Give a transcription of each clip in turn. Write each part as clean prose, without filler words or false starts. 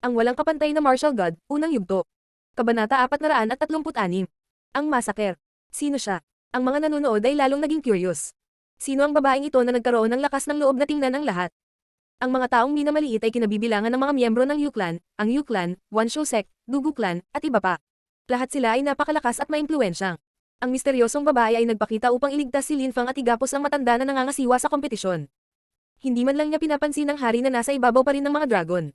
Ang walang kapantay na martial god, unang yugto. Kabanata 436. Ang massacre. Sino siya? Ang mga nanonood ay lalong naging curious. Sino ang babaeng ito na nagkaroon ng lakas ng loob na tingnan ang lahat? Ang mga taong minamaliit ay kinabibilangan ng mga miyembro ng Yu-Clan, ang Yu-Clan, Wanshu Sect, Dugu Clan, at iba pa. Lahat sila ay napakalakas at maimpluwensyang. Ang misteryosong babae ay nagpakita upang iligtas si Lin Fang at igapos ang matanda na nangangasiwa sa kompetisyon. Hindi man lang niya pinapansin ang hari na nasa ibabaw pa rin ng mga dragon.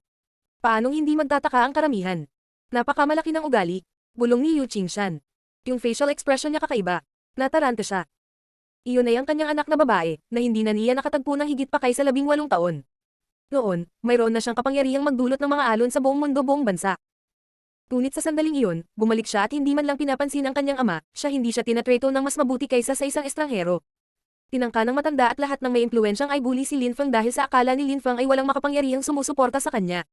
Paanong hindi magtataka ang karamihan? Napakamalaki ng ugali. Bulong ni Yu Qingshan. Yung facial expression niya kakaiba. Natarante siya. Iyon ay ang kanyang anak na babae, na hindi na niya nakatagpo ng higit pa kaysa 18 taon. Noon, mayroon na siyang kapangyarihang magdulot ng mga alon sa buong mundo buong bansa. Ngunit sa sandaling iyon, bumalik siya at hindi man lang pinapansin ang kanyang ama, siya hindi siya tinatreto ng mas mabuti kaysa sa isang estranghero. Tinangka ng matanda at lahat ng may impluwensyang ay bully si Lin Fang dahil sa akala ni Lin Fang ay walang makapangyarihang sumusuporta sa kanya.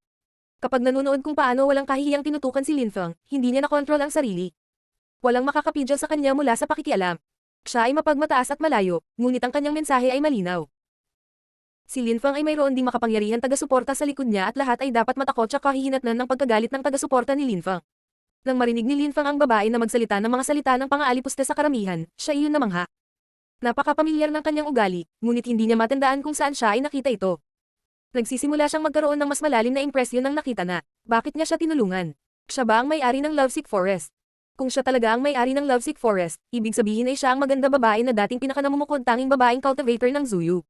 Kapag nanonood kung paano walang kahihiyang tinutukan si Lin Fang, hindi niya nakontrol ang sarili. Walang makakapidyo sa kanya mula sa pakikialam. Siya ay mapagmataas at malayo, ngunit ang kanyang mensahe ay malinaw. Si Lin Fang ay mayroon ding makapangyarihan taga-suporta sa likod niya at lahat ay dapat matakot siya kahihinatnan ng pagkagalit ng taga-suporta ni Lin Fang. Nang marinig ni Lin Fang ang babae na magsalita ng mga salita ng pang-aalipuste sa karamihan, siya iyon namangha. Napakapamilyar ng kanyang ugali, ngunit hindi niya matandaan kung saan siya ay nakita ito. Nagsisimula siyang magkaroon ng mas malalim na impresyon nang nakita na, bakit niya siya tinulungan? Siya ba ang may-ari ng Lovesick Forest? Kung siya talaga ang may-ari ng Lovesick Forest, ibig sabihin ay siya ang maganda babae na dating pinakanamumukod tanging babaeng cultivator ng Zuyu.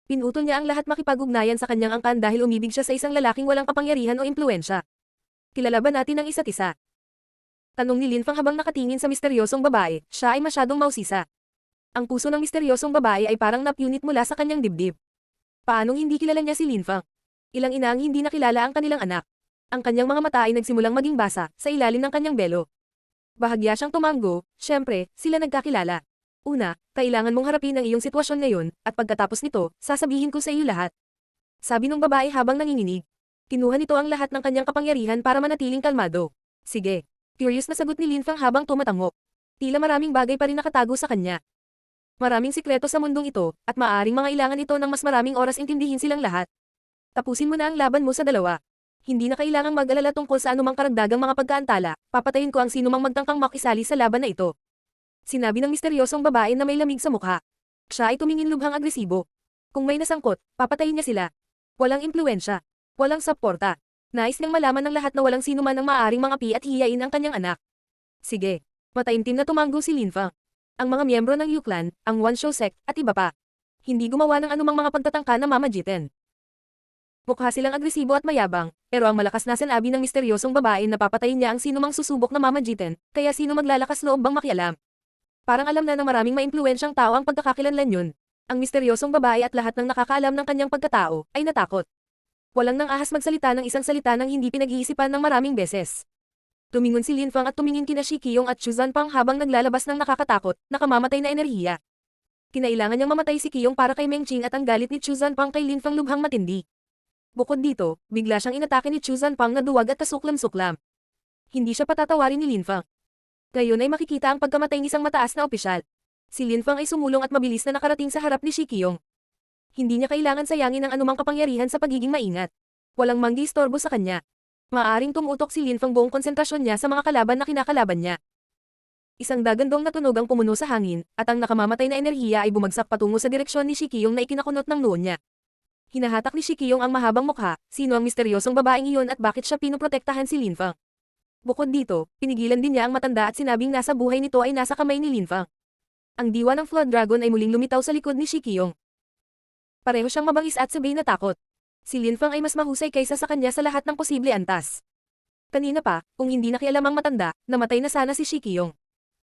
Pinutol niya ang lahat makipag-ugnayan sa kanyang angkan dahil umibig siya sa isang lalaking walang kapangyarihan o impluwensya. Kilala ba natin ang isa't isa? Tanong ni Lin Fang habang nakatingin sa misteryosong babae, siya ay masyadong mausisa. Ang puso ng misteryosong babae ay parang napunit mula sa kanyang dibdib. Paanong hindi kilala niya si Lin Fang? Ilang ina ang hindi nakilala ang kanilang anak. Ang kanyang mga mata ay nagsimulang maging basa, sa ilalim ng kanyang belo. Bahagya siyang tumanggo, syempre, sila nagkakilala. Una, kailangan mong harapin ang iyong sitwasyon ngayon, at pagkatapos nito, sasabihin ko sa iyo lahat. Sabi ng babae habang nanginginig. Kinuha nito ang lahat ng kanyang kapangyarihan para manatiling kalmado. Sige. Curious na sagot ni Lin Fang habang tumatango. Tila maraming bagay pa rin nakatago sa kanya. Maraming sikreto sa mundong ito, at maaaring mangailangan ito ng mas maraming oras intindihin silang lahat. Tapusin mo na ang laban mo sa dalawa. Hindi na kailangang mag-alala tungkol sa anumang karagdagang mga pagkaantala, papatayin ko ang sinumang magtangkang makisali sa laban na ito. Sinabi ng misteryosong babae na may lamig sa mukha. Siya ay tumingin lubhang agresibo. Kung may nasangkot, papatayin niya sila. Walang impluwensya. Walang suporta. Nais niyang malaman ng lahat na walang sino man ang maaaring mangapi at hiyain ang kanyang anak. Sige. Mataimtim na tumanggo si Lin Fang. Ang mga miyembro ng Yu-Clan, ang Wanshu Sect, at iba pa. Hindi gumawa ng anumang mga pagtatangka na mamagitin. Mukha silang agresibo at mayabang, pero ang malakas na sinabi ng misteryosong babae na papatayin niya ang sinumang susubok na mamagitin, kaya sino maglalakas loob bang makialam. Parang alam na ng maraming maimpluwensyang tao ang pagkakakilanlan yun. Ang misteryosong babae at lahat ng nakakaalam ng kanyang pagkatao, ay natakot. Walang nang ahas magsalita ng isang salita nang hindi pinag-iisipan ng maraming beses. Tumingon si Lin Fang at tumingin kina Shi Qiyong at Chu Zanpang habang naglalabas ng nakakatakot, nakamamatay na enerhiya. Kinailangan niyang mamatay si Qiyong para kay Meng Qing at ang galit ni Chu Zanpang kay Lin Fang lubhang matindi. Bukod dito, bigla siyang inatake ni Chu Zanpang na duwag at tasuklam-suklam. Hindi siya patatawarin ni Lin Fang. Ngayon ay makikita ang pagkamatay ng isang mataas na opisyal. Si Lin Fang ay sumulong at mabilis na nakarating sa harap ni Shi Qiyong. Hindi niya kailangan sayangin ang anumang kapangyarihan sa pagiging maingat. Walang manggi-istorbo sa kanya. Maaaring tumutok si Lin Fang buong konsentrasyon niya sa mga kalaban na kinakalaban niya. Isang dagandong na tunog ang pumuno sa hangin, at ang nakamamatay na enerhiya ay bumagsak patungo sa direksyon ni Shi Qiyong na ikinakunot ng noon niya. Hinahatak ni Shi Qiyong ang mahabang mukha, sino ang misteryosong babaeng iyon at bakit siya pinoprotektahan si Lin Fang. Bukod dito, pinigilan din niya ang matanda at sinabing nasa buhay nito ay nasa kamay ni Lin Fang. Ang diwa ng Flood Dragon ay muling lumitaw sa likod ni Shi Qiyong. Pareho siyang mabangis at sabay na takot. Si Lin Fang ay mas mahusay kaysa sa kanya sa lahat ng posible antas. Kanina pa, kung hindi nakialam ang matanda, namatay na sana si Shi Qiyong.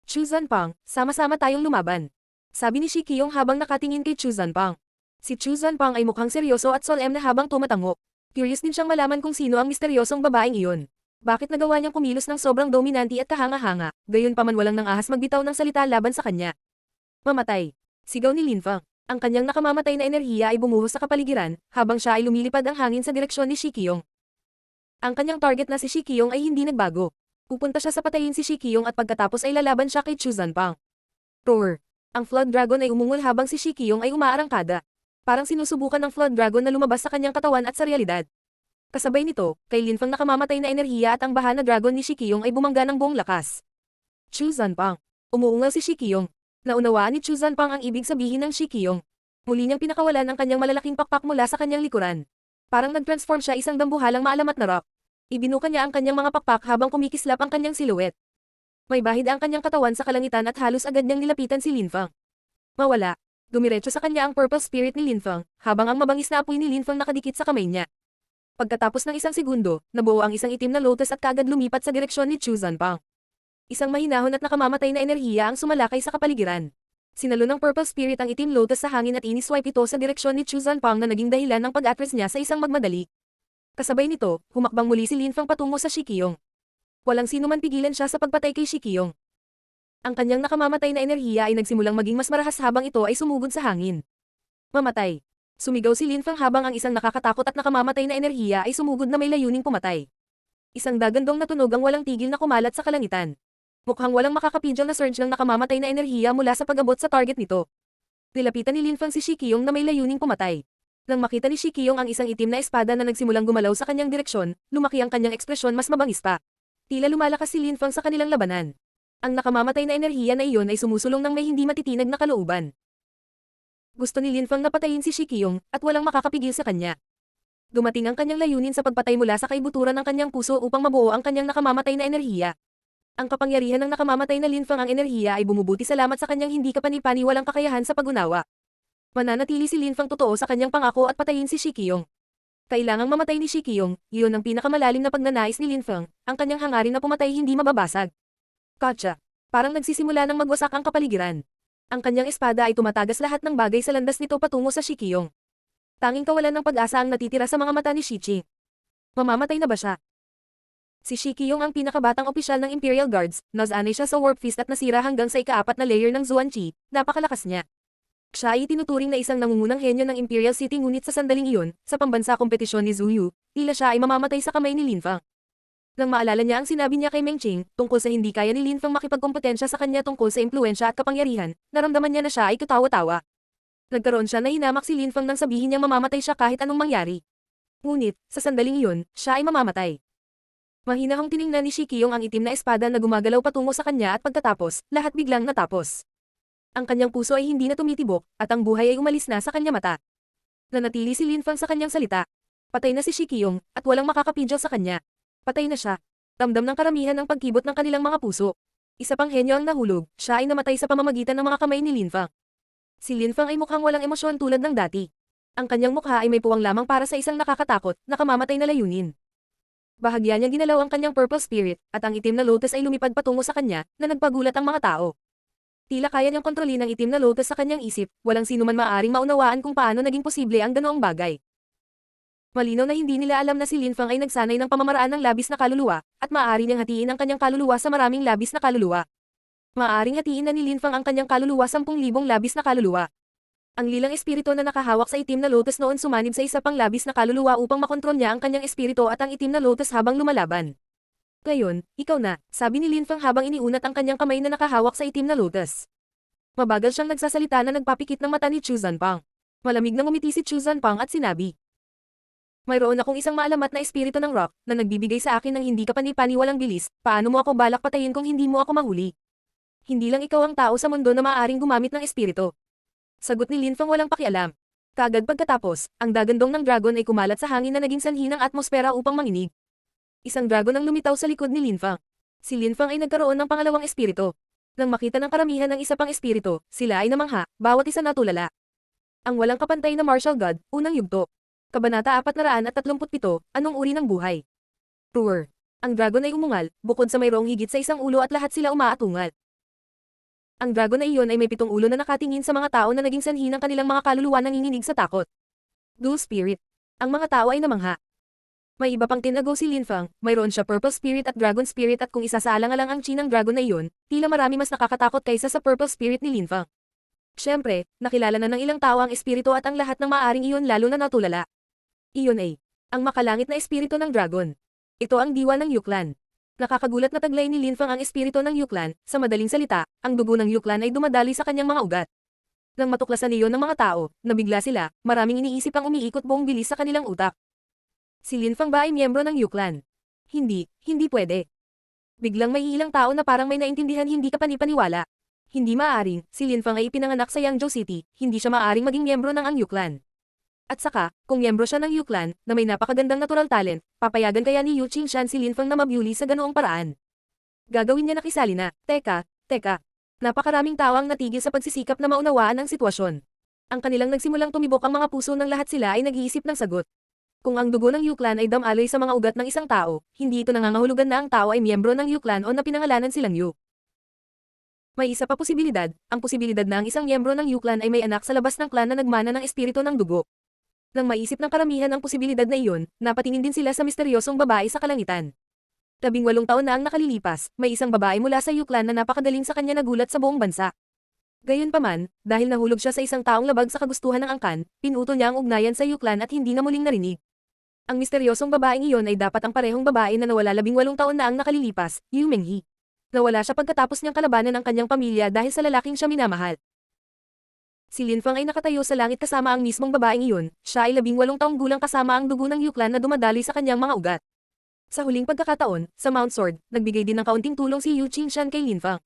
Chu Zanpang, sama-sama tayong lumaban. Sabi ni Shi Qiyong habang nakatingin kay Chu Zanpang. Si Chu Zanpang ay mukhang seryoso at solemn na habang tumatango. Curious din siyang malaman kung sino ang misteryosong babaeng iyon. Bakit nagawa niyang kumilos ng sobrang dominante at kahanga-hanga, gayon pa man walang nang ahas magbitaw ng salita laban sa kanya. Mamatay. Sigaw ni Lin Fang. Ang kanyang nakamamatay na enerhiya ay bumuhos sa kapaligiran, habang siya ay lumilipad ang hangin sa direksyon ni Shi Qiyong. Ang kanyang target na si Shi Qiyong ay hindi nagbago. Pupunta siya sa patayin si Shi Qiyong at pagkatapos ay lalaban siya kay Chu Zanpang. Roar. Ang Flood Dragon ay umungol habang si Shi Qiyong ay umaarangkada. Parang sinusubukan ng Flood Dragon na lumabas sa kanyang katawan at sa realidad. Kasabay nito, kay Linfang nakamamatay na enerhiya at ang baha na dragon ni Shikiyong ay bumangga ng buong lakas. Chu Zanpang. Umuungal si Shikiyong. Naunawaan ni Chu Zanpang ang ibig sabihin ng Shikiyong. Muli niyang pinakawalan ang kanyang malalaking pakpak mula sa kanyang likuran. Parang nag-transform siya isang dambuhalang maalamat na rock. Ibinuka niya ang kanyang mga pakpak habang kumikislap ang kanyang silhouette. May bahid ang kanyang katawan sa kalangitan at halos agad niyang nilapitan si Linfang. Mawala. Dumiretso sa kanya ang purple spirit ni Linfang, habang ang mabangis na apoy ni Linfang nakadikit sa kamay niya. Pagkatapos ng isang segundo, nabuo ang isang itim na lotus at kagad lumipat sa direksyon ni Chu Zanpang. Isang mahinahon at nakamamatay na enerhiya ang sumalakay sa kapaligiran. Sinalo ng purple spirit ang itim lotus sa hangin at iniswipe ito sa direksyon ni Chu Zanpang na naging dahilan ng pag-atras niya sa isang magmadali. Kasabay nito, humakbang muli si Linfang patungo sa Shikiyong. Walang sino man pigilan siya sa pagpatay kay Shikiyong. Ang kanyang nakamamatay na enerhiya ay nagsimulang maging mas marahas habang ito ay sumugod sa hangin. Mamatay. Sumigaw si Linfang habang ang isang nakakatakot at nakamamatay na enerhiya ay sumugod na may layuning pumatay. Isang dagandong na tunog ang walang tigil na kumalat sa kalangitan. Mukhang walang makakapidyang na surge ng nakamamatay na enerhiya mula sa pag-abot sa target nito. Nilapitan ni Linfang si Shikiyong na may layuning pumatay. Nang makita ni Shikiyong ang isang itim na espada na nagsimulang gumalaw sa kanyang direksyon, lumaki ang kanyang ekspresyon mas mabangis pa. Tila lumalakas si Linfang sa kanilang labanan. Ang nakamamatay na enerhiya na iyon ay sumusulong ng may hindi matitinag na kalooban. Gusto ni Linfang na patayin si Shikiyong, at walang makakapigil sa kanya. Dumating ang kanyang layunin sa pagpatay mula sa kaibuturan ng kanyang puso upang mabuo ang kanyang nakamamatay na enerhiya. Ang kapangyarihan ng nakamamatay na Linfang ang enerhiya ay bumubuti salamat sa kanyang hindi kapani-paniwalang kakayahan sa pag-unawa. Mananatili si Linfang totoo sa kanyang pangako at patayin si Shikiyong. Kailangang mamatay ni Shikiyong, iyon ang pinakamalalim na pagnanais ni Linfang, ang kanyang hangarin na pumatay hindi mababasag. Gotcha. Parang nagsisimula ng magwasak ang kapaligiran. Ang kanyang espada ay tumatagas lahat ng bagay sa landas nito patungo sa Shikiyong. Tanging kawalan ng pag-asa ang natitira sa mga mata ni Shichi. Mamamatay na ba siya? Si Shikiyong ang pinakabatang opisyal ng Imperial Guards, nasanay siya sa Warp Fist at nasira hanggang sa ika-4 na layer ng Zuan Qi, napakalakas niya. Siya ay tinuturing na isang nangungunang henyo ng Imperial City ngunit sa sandaling iyon, sa pambansa kompetisyon ni Zuyu, tila siya ay mamamatay sa kamay ni Linfang. Nang maalala niya ang sinabi niya kay Meng Qing, tungkol sa hindi kaya ni Linfang makipagkompetensya sa kanya tungkol sa impluensya at kapangyarihan, naramdaman niya na siya ay katawa-tawa. Nagkaroon siya na hinamak si Linfang nang sabihin niyang mamamatay siya kahit anong mangyari. Ngunit, sa sandaling iyon, siya ay mamamatay. Mahinahong tiningnan ni Shikiyong ang itim na espada na gumagalaw patungo sa kanya at pagkatapos, lahat biglang natapos. Ang kanyang puso ay hindi na tumitibok, at ang buhay ay umalis na sa kanyang mata. Nanatili si Linfang sa kanyang salita. Patay na si Shikiyong, at walang makakapidyo sa kanya. Patay na siya. Ramdam ng karamihan ang pagkibot ng kanilang mga puso. Isa pang henyo ang nahulog, siya ay namatay sa pamamagitan ng mga kamay ni Linfang. Si Linfang ay mukhang walang emosyon tulad ng dati. Ang kanyang mukha ay may puwang lamang para sa isang nakakatakot, nakamamatay na layunin. Bahagya niya ginalaw ang kanyang purple spirit, at ang itim na lotus ay lumipad patungo sa kanya, na nagpagulat ang mga tao. Tila kaya niyang kontrolin ang itim na lotus sa kanyang isip, walang sino man maaaring maunawaan kung paano naging posible ang ganoong bagay. Malinaw na hindi nila alam na si Linfang ay nagsanay ng pamamaraan ng labis na kaluluwa, at maaari niyang hatiin ang kanyang kaluluwa sa maraming labis na kaluluwa. Maaaring hatiin na ni Linfang ang kanyang kaluluwa 10,000 labis na kaluluwa. Ang lilang espiritu na nakahawak sa itim na lotus noon sumanib sa isa pang labis na kaluluwa upang makontrol niya ang kanyang espiritu at ang itim na lotus habang lumalaban. Ngayon, ikaw na, sabi ni Linfang habang iniunat ang kanyang kamay na nakahawak sa itim na lotus. Mabagal siyang nagsasalita na nagpapikit ng mata ni Chu Zanpang. Malamig na ngumiti si Chu Zanpang at sinabi, mayroon akong isang maalamat na espiritu ng rock, na nagbibigay sa akin ng hindi kapani-paniwalang bilis, paano mo ako balak patayin kung hindi mo ako mahuli? Hindi lang ikaw ang tao sa mundo na maaaring gumamit ng espiritu. Sagot ni Linfang walang pakialam. Kagad pagkatapos, ang dagandong ng dragon ay kumalat sa hangin na naging sanhi ng atmosfera upang manginig. Isang dragon ang lumitaw sa likod ni Linfang. Si Linfang ay nagkaroon ng pangalawang espiritu. Nang makita ng karamihan ng isa pang espiritu, sila ay namangha, bawat isa natulala. Ang walang kapantay na martial god, unang yugto. Kabanata 437, Anong uri ng buhay? Roar. Ang dragon ay umungal, bukod sa mayroong higit sa isang ulo at lahat sila umaatungal. Ang dragon na iyon ay may 7 ulo na nakatingin sa mga tao na naging sanhi ng kanilang mga kaluluwa nanginginig sa takot. Dual spirit. Ang mga tao ay namangha. May iba pang tinago si Linfang, mayroon siya purple spirit at dragon spirit at kung isasaalang-alang ang chi ng dragon na iyon, tila marami mas nakakatakot kaysa sa purple spirit ni Linfang. Siyempre, nakilala na ng ilang tao ang espiritu at ang lahat ng maaring iyon lalo na natulala. Iyon ay ang makalangit na espiritu ng dragon. Ito ang diwa ng Yuklan. Nakakagulat na taglay ni Linfang ang espiritu ng Yuklan, sa madaling salita, ang dugo ng Yuklan ay dumadali sa kanyang mga ugat. Nang matuklasan niyon ng mga tao, nabigla sila, maraming iniisip ang umiikot buong bilis sa kanilang utak. Si Lin Fang ba ay miyembro ng Yuklan? Hindi pwede. Biglang may ilang tao na parang may naintindihan hindi ka panipaniwala. Hindi maaaring, si Lin Fang ay ipinanganak sa Yangzhou City, hindi siya maaaring maging miyembro ng Ang Yuklan. At saka, kung miyembro siya ng Yuklan, na may napakagandang natural talent, papayagan kaya ni Yu Qingshan si Lin Fang na mabyuli sa ganoong paraan. Gagawin niya nakisali na, teka. Napakaraming tao ang natigil sa pagsisikap na maunawaan ang sitwasyon. Ang kanilang nagsimulang tumibok ang mga puso ng lahat sila ay nag-iisip ng sagot. Kung ang dugo ng Yuklan ay damaloy sa mga ugat ng isang tao, hindi ito nangangahulugan na ang tao ay miyembro ng Yuklan o na pinangalanan silang Yu. May isa pa posibilidad, ang posibilidad na ang isang miyembro ng Yuklan ay may anak sa labas ng klan na nagmana ng espiritu ng dugo. Nang maisip ng karamihan ang posibilidad na iyon, napatingin din sila sa misteryosong babae sa kalangitan. 18 taon na ang nakalilipas, may isang babae mula sa Yuklan na napakadaling sa kanya nagulat sa buong bansa. Gayunpaman, dahil nahulog siya sa isang taong labag sa kagustuhan ng angkan, pinutol niya ang ugnayan sa Yuklan at hindi na muling narinig. Ang misteryosong babaeng iyon ay dapat ang parehong babae na nawala 18 taon na ang nakalilipas, Yu Menghe. Nawala siya pagkatapos niyang kalabanan ang kanyang pamilya dahil sa lalaking siya minamahal. Si Lin Fang ay nakatayo sa langit kasama ang mismong babaeng iyon, siya ay 18 taong gulang kasama ang dugo ng Yuklan na dumadaloy sa kanyang mga ugat. Sa huling pagkakataon, sa Mount Sword, nagbigay din ng kaunting tulong si Yu Qingshan kay Lin Fang.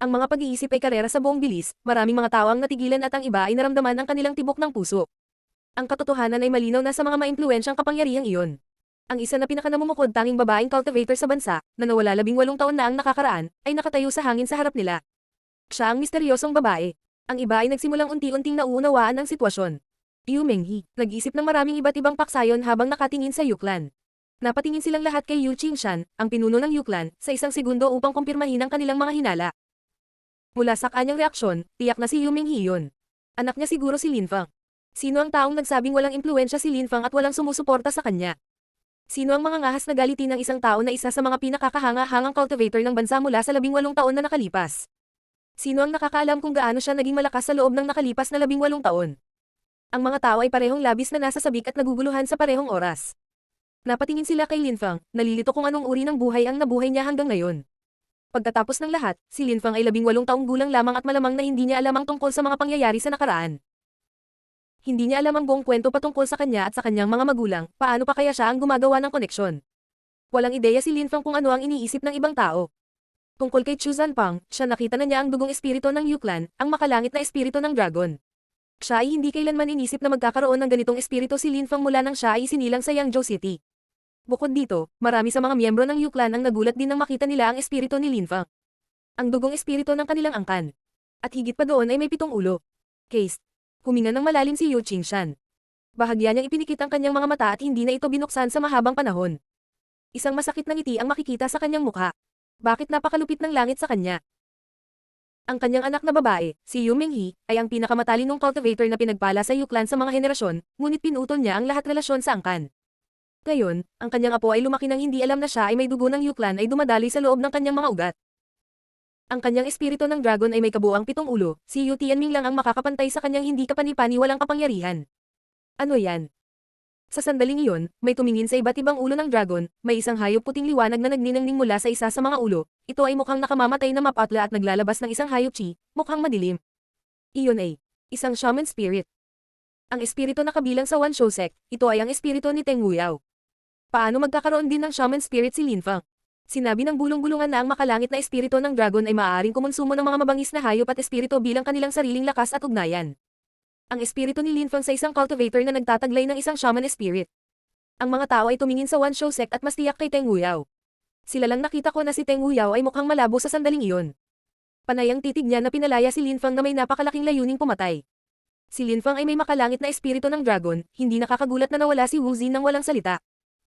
Ang mga pag-iisip ay karera sa buong bilis, maraming mga tao ang natigilan at ang iba ay naramdaman ang kanilang tibok ng puso. Ang katotohanan ay malinaw na sa mga maimpluwensyang kapangyarihang iyon. Ang isa na pinakanamumukod tanging babaeng cultivator sa bansa, na nawala 18 taon na ang nakakaraan, ay nakatayo sa hangin sa harap nila. Siya ang misteryosong babae. Ang iba ay nagsimulang unti-unting nauunawaan ang sitwasyon. Yu Menghe, nag-isip ng maraming iba't ibang paksayon habang nakatingin sa Yuklan. Napatingin silang lahat kay Yu Qingshan, ang pinuno ng Yuklan, sa isang segundo upang kumpirmahin ang kanilang mga hinala. Mula sa kanyang reaksyon, tiyak na si Yu Menghe iyon. Anak niya siguro si Lin Fang. Sino ang taong nagsabing walang impluwensya si Lin Fang at walang sumusuporta sa kanya? Sino ang mga ngahas na galitin ng isang tao na isa sa mga pinakakahanga-hangang cultivator ng bansa mula sa 18 taon na nakalipas? Sino ang nakakaalam kung gaano siya naging malakas sa loob ng nakalipas na 18 taon? Ang mga tao ay parehong labis na nasa sabik at naguguluhan sa parehong oras. Napatingin sila kay Lin Fang, nalilito kung anong uri ng buhay ang nabuhay niya hanggang ngayon. Pagkatapos ng lahat, si Lin Fang ay 18 taong gulang lamang at malamang na hindi niya alam ang tungkol sa mga pangyayari sa nakaraan. Hindi niya alam ang buong kwento patungkol sa kanya at sa kanyang mga magulang, paano pa kaya siya ang gumagawa ng koneksyon. Walang ideya si Lin Fang kung ano ang iniisip ng ibang tao. Tungkol kay Chu Zanpang, siya nakita na niya ang dugong espiritu ng Yuklan, ang makalangit na espiritu ng dragon. Siya ay hindi kailanman inisip na magkakaroon ng ganitong espiritu si Lin Fang mula nang siya ay sinilang sa Yangzhou City. Bukod dito, marami sa mga miyembro ng Yuklan ang nagulat din nang makita nila ang espiritu ni Lin Fang. Ang dugong espiritu ng kanilang angkan. At higit pa doon ay may 7 ulo. Case. Huminga ng malalim si Yu Qingshan. Bahagya niyang ipinikit ang kanyang mga mata at hindi na ito binuksan sa mahabang panahon. Isang masakit na ngiti ang makikita sa kanyang mukha. Bakit napakalupit ng langit sa kanya? Ang kanyang anak na babae, si Yu Menghe, ay ang pinakamatalinong cultivator na pinagpala sa Yuklan sa mga henerasyon, ngunit pinutol niya ang lahat relasyon sa angkan. Ngayon, ang kanyang apo ay lumaki nang hindi alam na siya ay may dugo ng Yuklan ay dumadaloy sa loob ng kanyang mga ugat. Ang kanyang espiritu ng dragon ay may kabuuang 7 ulo, si Yu Tianming lang ang makakapantay sa kanyang hindi kapani-paniwalang kapangyarihan. Ano yan? Sa sandaling iyon, may tumingin sa iba't ibang ulo ng dragon, may isang hayop puting liwanag na nagniningning mula sa isa sa mga ulo, ito ay mukhang nakamamatay na mapatla at naglalabas ng isang hayop chi, mukhang madilim. Iyon ay isang shaman spirit. Ang espiritu na kabilang sa Wan Shou sect, ito ay ang espiritu ni Teng Wuyao. Paano magkakaroon din ng shaman spirit si Lin Fang? Sinabi ng bulong-bulungan na ang makalangit na espiritu ng dragon ay maaaring kumonsumo ng mga mabangis na hayop at espiritu bilang kanilang sariling lakas at ugnayan. Ang espiritu ni Lin Fang sa isang cultivator na nagtataglay ng isang shaman spirit. Ang mga tao ay tumingin sa Wan Shou sect at mas tiyak kay Teng Wuyao. Sila lang nakita ko na si Teng Wuyao ay mukhang malabo sa sandaling iyon. Panay ang titig niya na pinalaya si Lin Fang na may napakalaking layuning pumatay. Si Lin Fang ay may makalangit na espiritu ng dragon, hindi nakakagulat na nawala si Wu Xin nang walang salita.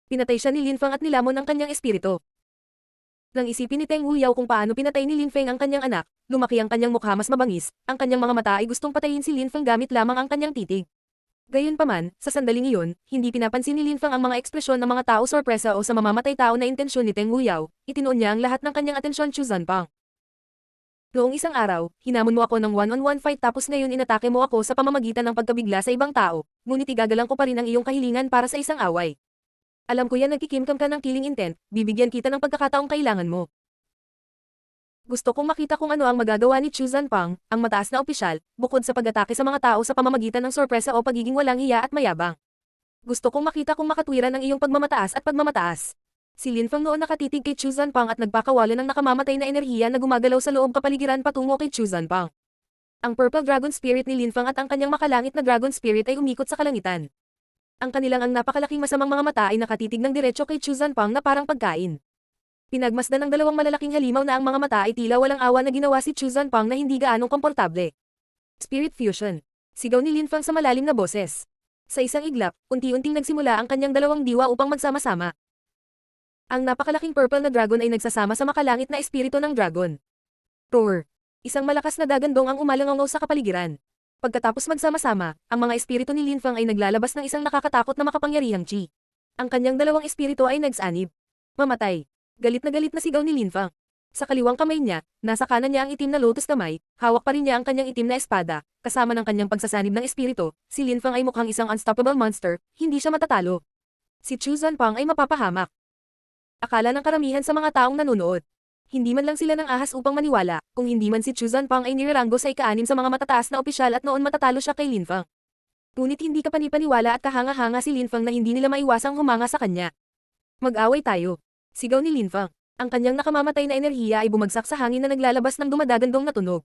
Pinatay siya ni Lin Fang at nilamon ang kanyang espiritu. Nang isipin ni Teng Wuyao kung paano pinatay ni Lin Feng ang kanyang anak, lumaki ang kanyang mukha mas mabangis, ang kanyang mga mata ay gustong patayin si Lin Feng gamit lamang ang kanyang titig. Gayunpaman, sa sandaling iyon, hindi pinapansin ni Lin Feng ang mga ekspresyon ng mga tao sorpresa o sa mamamatay tao na intensyon ni Teng Wuyao, itinuon niya ang lahat ng kanyang atensyon Chu Zanpang. Noong isang araw, hinamon mo ako ng one-on-one fight tapos ngayon inatake mo ako sa pamamagitan ng pagkabigla sa ibang tao, ngunit igagalang ko pa rin ang iyong kahilingan para sa isang away. Alam ko yan nagkikimkam ka ng killing intent, bibigyan kita ng pagkakataong kailangan mo. Gusto kong makita kung ano ang magagawa ni Chu Zanpang, ang mataas na opisyal, bukod sa pag-atake sa mga tao sa pamamagitan ng sorpresa o pagiging walang hiya at mayabang. Gusto kong makita kung makatwiran ang iyong pagmamataas at pagmamataas. Si Lin Feng noon nakatitig kay Chu Zanpang at nagpakawalan ng nakamamatay na enerhiya na gumagalaw sa loob kapaligiran patungo kay Chu Zanpang. Ang Purple Dragon Spirit ni Lin Feng at ang kanyang makalangit na Dragon Spirit ay umikot sa kalangitan. Ang kanilang ang napakalaking masamang mga mata ay nakatitig ng diretso kay Chu Zanpang na parang pagkain. Pinagmasdan ng dalawang malalaking halimaw na ang mga mata ay tila walang awa na ginawa si Chu Zanpang na hindi gaanong komportable. Spirit Fusion. Sigaw ni Lin Feng sa malalim na boses. Sa isang iglap, unti-unting nagsimula ang kanyang dalawang diwa upang magsama-sama. Ang napakalaking purple na dragon ay nagsasama sa makalangit na espiritu ng dragon. Roar! Isang malakas na dagandong ang umalangaw sa kapaligiran. Pagkatapos magsama-sama, ang mga espiritu ni Lin Feng ay naglalabas ng isang nakakatakot na makapangyarihang chi. Ang kanyang dalawang espiritu ay nagsanib. Mamatay. Galit na sigaw ni Lin Feng. Sa kaliwang kamay niya, nasa kanan niya ang itim na lotus kamay, hawak pa rin niya ang kanyang itim na espada, kasama ng kanyang pagsasanib ng espiritu. Si Lin Feng ay mukhang isang unstoppable monster, hindi siya matatalo. Si Chu Zanpang ay mapapahamak. Akala ng karamihan sa mga taong nanonood. Hindi man lang sila ng ahas upang maniwala, kung hindi man si Chu Zanpang ay niraranggo sa ika-6 sa mga matataas na opisyal at noon matatalo siya kay Lin Feng. Ngunit hindi kapanipaniwala at kahanga-hanga si Lin Feng na hindi nila maiwasang humanga sa kanya. Mag-away tayo. Sigaw ni Lin Feng. Ang kanyang nakamamatay na enerhiya ay bumagsak sa hangin na naglalabas ng dumadagandong na tunog.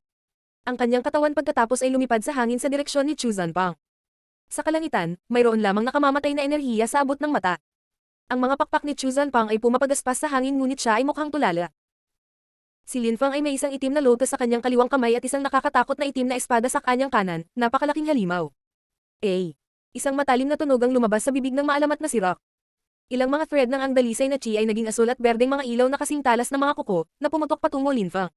Ang kanyang katawan pagkatapos ay lumipad sa hangin sa direksyon ni Chu Zanpang. Sa kalangitan, mayroon lamang nakamamatay na enerhiya sa abot ng mata. Ang mga pakpak ni Chu Zanpang ay pumapagaspas sa hangin ngunit siya ay mukhang tulala. Si Lin Feng ay may isang itim na lotus sa kanyang kaliwang kamay at isang nakakatakot na itim na espada sa kanyang kanan, napakalaking halimaw. Isang matalim na tunog ang lumabas sa bibig ng maalamat na si Rock. Ilang mga thread ng ang dalisay na chi ay naging asul at berdeng mga ilaw na kasing talas ng mga kuko, na pumutok patungo Lin Feng.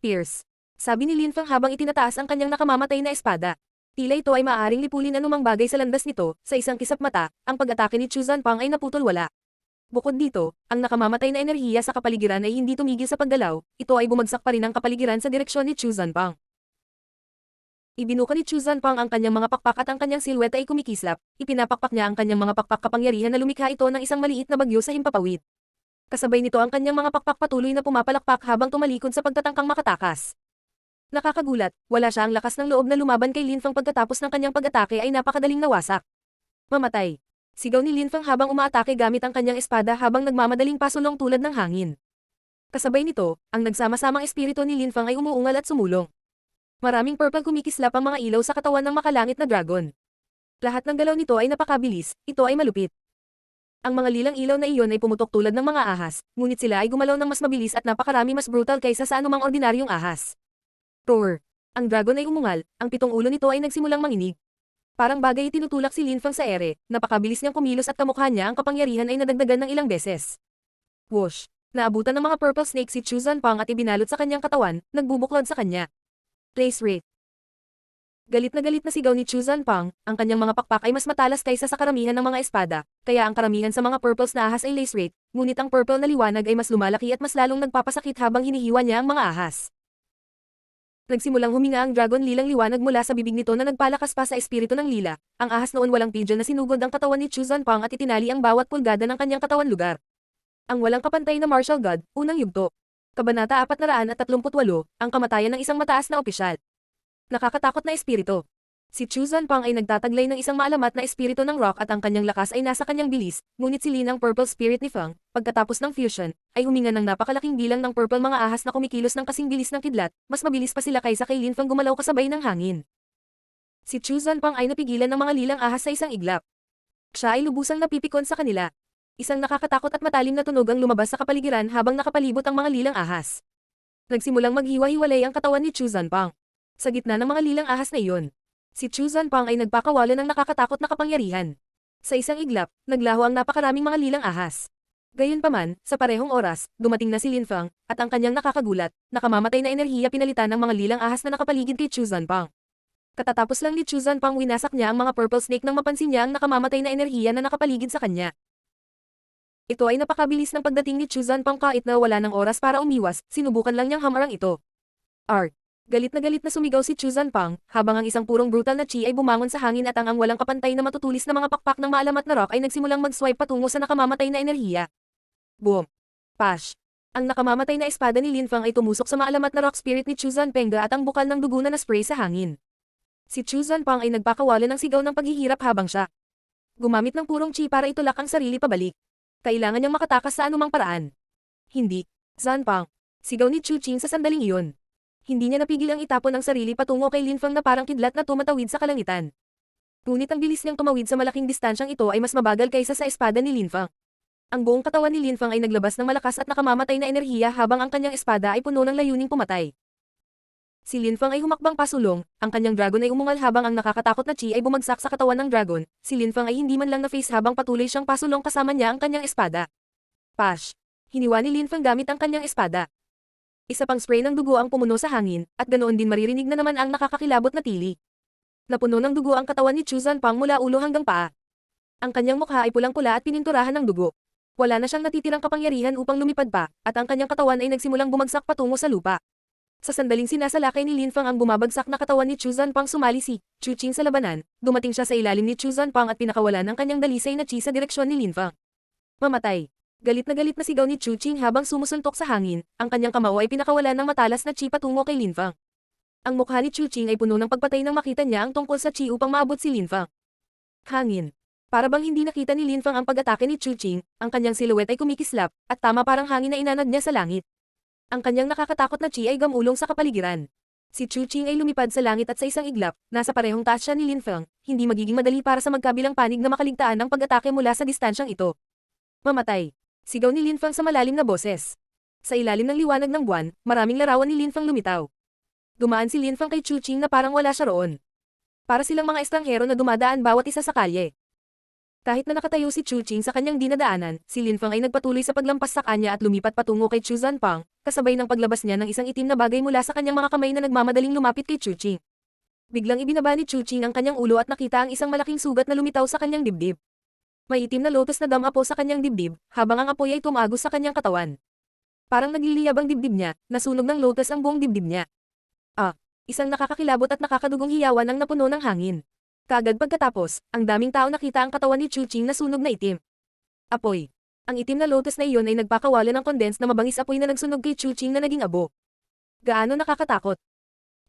Pierce. Sabi ni Lin Feng habang itinataas ang kanyang nakamamatay na espada. Tila ito ay maaaring lipulin anumang bagay sa landas nito, sa isang kisap mata, ang pag-atake ni Chu Zanpang ay naputol wala. Bukod dito, ang nakamamatay na enerhiya sa kapaligiran ay hindi tumigil sa paggalaw, ito ay bumagsak pa rin ang kapaligiran sa direksyon ni Chu Zanpang. Ibinuka ni Chu Zanpang ang kanyang mga pakpak at ang kanyang silhouette ay kumikislap, ipinapakpak niya ang kanyang mga pakpak kapangyarihan na lumikha ito ng isang maliit na bagyo sa himpapawid. Kasabay nito ang kanyang mga pakpak patuloy na pumapalakpak habang tumalikod sa pagtatangkang makatakas. Nakakagulat, wala siya ang lakas ng loob na lumaban kay Lin Feng pagkatapos ng kanyang pag-atake ay napakadaling nawasak. Mamatay. Sigaw ni Lin Feng habang umaatake gamit ang kanyang espada habang nagmamadaling pasulong tulad ng hangin. Kasabay nito, ang nagsama-samang espiritu ni Lin Feng ay umuungal at sumulong. Maraming purple kumikislap ang mga ilaw sa katawan ng makalangit na dragon. Lahat ng galaw nito ay napakabilis, ito ay malupit. Ang mga lilang ilaw na iyon ay pumutok tulad ng mga ahas, ngunit sila ay gumalaw ng mas mabilis at napakarami mas brutal kaysa sa anumang ordinaryong ahas. Roar! Ang dragon ay umungal, ang 7 ulo nito ay nagsimulang manginig. Parang bagay tinutulak si Lin Feng sa ere, napakabilis niyang kumilos at kamukha niya ang kapangyarihan ay nadagdagan ng ilang beses. Whoosh! Naabutan ng mga purple snake si Chu Zanpang at ibinalot sa kanyang katawan, nagbubuklod sa kanya. Place rate. Galit na sigaw ni Chu Zanpang, ang kanyang mga pakpak ay mas matalas kaysa sa karamihan ng mga espada, kaya ang karamihan sa mga purples na ahas ay lace rate, ngunit ang purple na liwanag ay mas lumalaki at mas lalong nagpapasakit habang hinihiwa niya ang mga ahas. Nagsimulang huminga ang dragon lilang liwanag mula sa bibig nito na nagpalakas pa sa espiritu ng lila. Ang ahas noon walang pigeon na sinugod ang katawan ni Chu Zanpang at itinali ang bawat pulgada ng kanyang katawan lugar. Ang walang kapantay na martial god, unang yugto. Kabanata 438, ang kamatayan ng isang mataas na opisyal. Nakakatakot na espiritu. Si Chu Zanpang ay nagtataglay ng isang maalamat na espiritu ng rock at ang kanyang lakas ay nasa kanyang bilis, ngunit si Lin ang purple spirit ni Feng, pagkatapos ng fusion, ay huminga ng napakalaking bilang ng purple mga ahas na kumikilos ng kasing bilis ng kidlat, mas mabilis pa sila kaysa kay Lin Feng gumalaw kasabay ng hangin. Si Chu Zanpang ay napigilan ng mga lilang ahas sa isang iglap. Siya ay lubusang napipikon sa kanila. Isang nakakatakot at matalim na tunog ang lumabas sa kapaligiran habang nakapalibot ang mga lilang ahas. Nagsimulang maghiwa-hiwalay ang katawan ni Chu Zanpang. Sa gitna ng mga lilang ahas na iyon, si Chu Zanpang ay nagpakawala ng nakakatakot na kapangyarihan. Sa isang iglap, naglaho ang napakaraming mga lilang ahas. Gayunpaman, sa parehong oras, dumating na si Lin Feng, at ang kanyang nakakagulat, nakamamatay na enerhiya pinalitan ng mga lilang ahas na nakapaligid kay Chu Zanpang. Katatapos lang ni Chu Zanpang winasak niya ang mga purple snake nang mapansin niya ang nakamamatay na enerhiya na nakapaligid sa kanya. Ito ay napakabilis ng pagdating ni Chu Zanpang kahit na wala ng oras para umiwas, sinubukan lang niyang hamarang ito. Art. Galit na sumigaw si Chu Zanpang, habang ang isang purong brutal na chi ay bumangon sa hangin at ang walang kapantay na matutulis na mga pakpak ng maalamat na rock ay nagsimulang mag-swipe patungo sa nakamamatay na enerhiya. Boom! Pash! Ang nakamamatay na espada ni Lin Feng ay tumusok sa maalamat na rock spirit ni Chu Zanpeng at ang bukal ng dugo na na-spray sa hangin. Si Chu Zanpang ay nagpakawala ng sigaw ng paghihirap habang siya Gumamit ng purong chi para itulak ang sarili pabalik. Kailangan niyang makatakas sa anumang paraan. Hindi. Zanpang. Sigaw ni Chu Qing sa sandaling iyon. Hindi niya napigil ang itapon ang sarili patungo kay Lin Feng na parang kidlat na tumatawid sa kalangitan. Ngunit ang bilis niyang tumawid sa malaking distansyang ito ay mas mabagal kaysa sa espada ni Lin Feng. Ang buong katawan ni Lin Feng ay naglabas ng malakas at nakamamatay na enerhiya habang ang kanyang espada ay puno ng layuning pumatay. Si Lin Feng ay humakbang pasulong, ang kanyang dragon ay umungal habang ang nakakatakot na chi ay bumagsak sa katawan ng dragon. Si Lin Feng ay hindi man lang na-face habang patuloy siyang pasulong kasama niya ang kanyang espada. Pash! Hiniwa ni Lin Feng gamit ang kanyang espada. Isa pang spray ng dugo ang pumuno sa hangin, at ganoon din maririnig na naman ang nakakakilabot na tili. Napuno ng dugo ang katawan ni Chu Zanpang mula ulo hanggang paa. Ang kanyang mukha ay pulang-pula at pininturahan ng dugo. Wala na siyang natitirang kapangyarihan upang lumipad pa, at ang kanyang katawan ay nagsimulang bumagsak patungo sa lupa. Sa sandaling sinasalakay ni Lin Feng ang bumabagsak na katawan ni Chu Zanpang, sumali si Chu Qing sa labanan. Dumating siya sa ilalim ni Chu Zanpang at pinakawalan ang kanyang dalisay na chi sa direksyon ni Lin Feng. Mamatay. Galit na sigaw ni Chu Qing habang sumusuntok sa hangin. Ang kanyang kamao ay pinakawalan ng matalas na chi patungo kay Lin Feng. Ang mukha ni Chu Qing ay puno ng pagpatay nang makita niya ang tungkol sa chi upang maabot si Lin Feng. Hangin. Para bang hindi nakita ni Lin Feng ang pag-atake ni Chu Qing, ang kanyang silhouette ay kumikislap, at tama parang hangin na inanad niya sa langit. Ang kanyang nakakatakot na chi ay gamulong sa kapaligiran. Si Chu Qing ay lumipad sa langit at sa isang iglap, nasa parehong taas siya ni Lin Feng, hindi magiging madali para sa magkabilang panig na makaligtaan ng pag-atake mula sa distansyang ito. Mamatay. Sigaw ni Lin Feng sa malalim na boses. Sa ilalim ng liwanag ng buwan, maraming larawan ni Lin Feng lumitaw. Dumaan si Lin Feng kay Chu Qing na parang wala siya roon. Para silang mga estranghero na dumadaan bawat isa sa kalye. Kahit na nakatayo si Chu Qing sa kanyang dinadaanan, si Lin Feng ay nagpatuloy sa paglampas sa kanya at lumipat patungo kay Chu Zanpang, kasabay ng paglabas niya ng isang itim na bagay mula sa kanyang mga kamay na nagmamadaling lumapit kay Chu Qing. Biglang ibinaba ni Chu Qing ang kanyang ulo at nakita ang isang malaking sugat na lumitaw sa kanyang dibdib. May itim na lotus na dam-apo sa kanyang dibdib, habang ang apoy ay tumagos sa kanyang katawan. Parang nagliliyab ang dibdib niya, nasunog ng lotus ang buong dibdib niya. Isang nakakakilabot at nakakadugong hiyawan ang napuno ng hangin. Kaagad pagkatapos, ang daming tao nakita ang katawan ni Chu Qing na sunog na itim. Apoy. Ang itim na lotus na iyon ay nagpakawala ng condensed na mabangis apoy na nagsunog kay Chu Qing na naging abo. Gaano nakakatakot.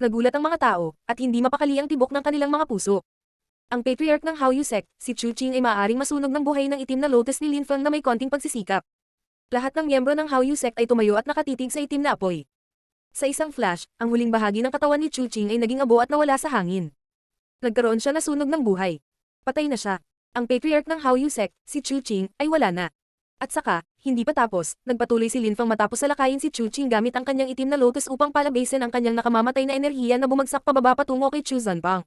Nagulat ang mga tao, at hindi mapakali ang tibok ng kanilang mga puso. Ang patriarch ng Hao Yu sect, si Chu Qing ay maaaring masunog ng buhay ng itim na lotus ni Lin Feng na may konting pagsisikap. Lahat ng miyembro ng Hao Yu sect ay tumayo at nakatitig sa itim na apoy. Sa isang flash, ang huling bahagi ng katawan ni Chu Qing ay naging abo at nawala sa hangin. Nagkaroon siya na sunog ng buhay. Patay na siya. Ang patriarch ng Hao Yu sect, si Chu Qing, ay wala na. At saka, hindi pa tapos, nagpatuloy si Lin Feng matapos salakayin si Chu Qing gamit ang kanyang itim na lotus upang palabasin ang kanyang nakamamatay na enerhiya na bumagsak pababa patungo kay Chu Zanpang.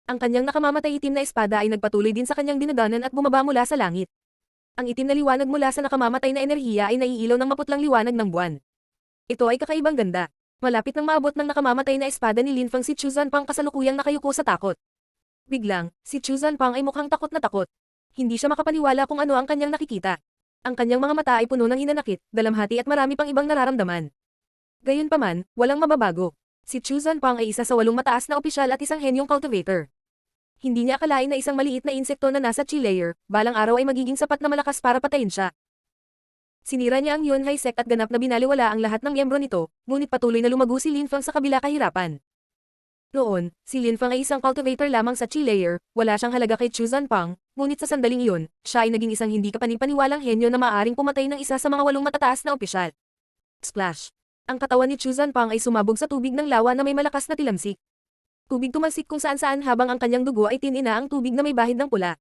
Ang kanyang nakamamatay itim na espada ay nagpatuloy din sa kanyang dinadanan at bumaba mula sa langit. Ang itim na liwanag mula sa nakamamatay na enerhiya ay naiilaw ng maputlang liwanag ng buwan. Ito ay kakaibang ganda. Malapit nang maabot ng nakamamatay na espada ni Lin Feng, si Chu Zanpang kasalukuyang nakayuko sa takot. Biglang, si Chu Zanpang ay mukhang takot na takot. Hindi siya makapaniwala kung ano ang kanyang nakikita. Ang kanyang mga mata ay puno ng hinanakit, dalamhati at marami pang ibang nararamdaman. Gayunpaman, walang mababago. Si Chu Zanpang ay isa sa 8 mataas na opisyal at isang henyong cultivator. Hindi niya akalain na isang maliit na insekto na nasa chi layer, balang araw ay magiging sapat na malakas para patayin siya. Sinira niya ang Yunhai sect at ganap na binaliwala ang lahat ng miyembro nito, ngunit patuloy na lumago si Lin Feng sa kabila kahirapan. Noon, si Lin Feng ay isang cultivator lamang sa chi layer, wala siyang halaga kay Chu Zanpang, ngunit sa sandaling iyon, siya ay naging isang hindi kapanipaniwalang henyo na maaaring pumatay ng isa sa mga 8 matataas na opisyal. Splash! Ang katawan ni Chu Zanpang ay sumabog sa tubig ng lawa na may malakas na tilamsik. Tubig tumalsik kung saan-saan habang ang kanyang dugo ay tinina ang tubig na may bahid ng pula.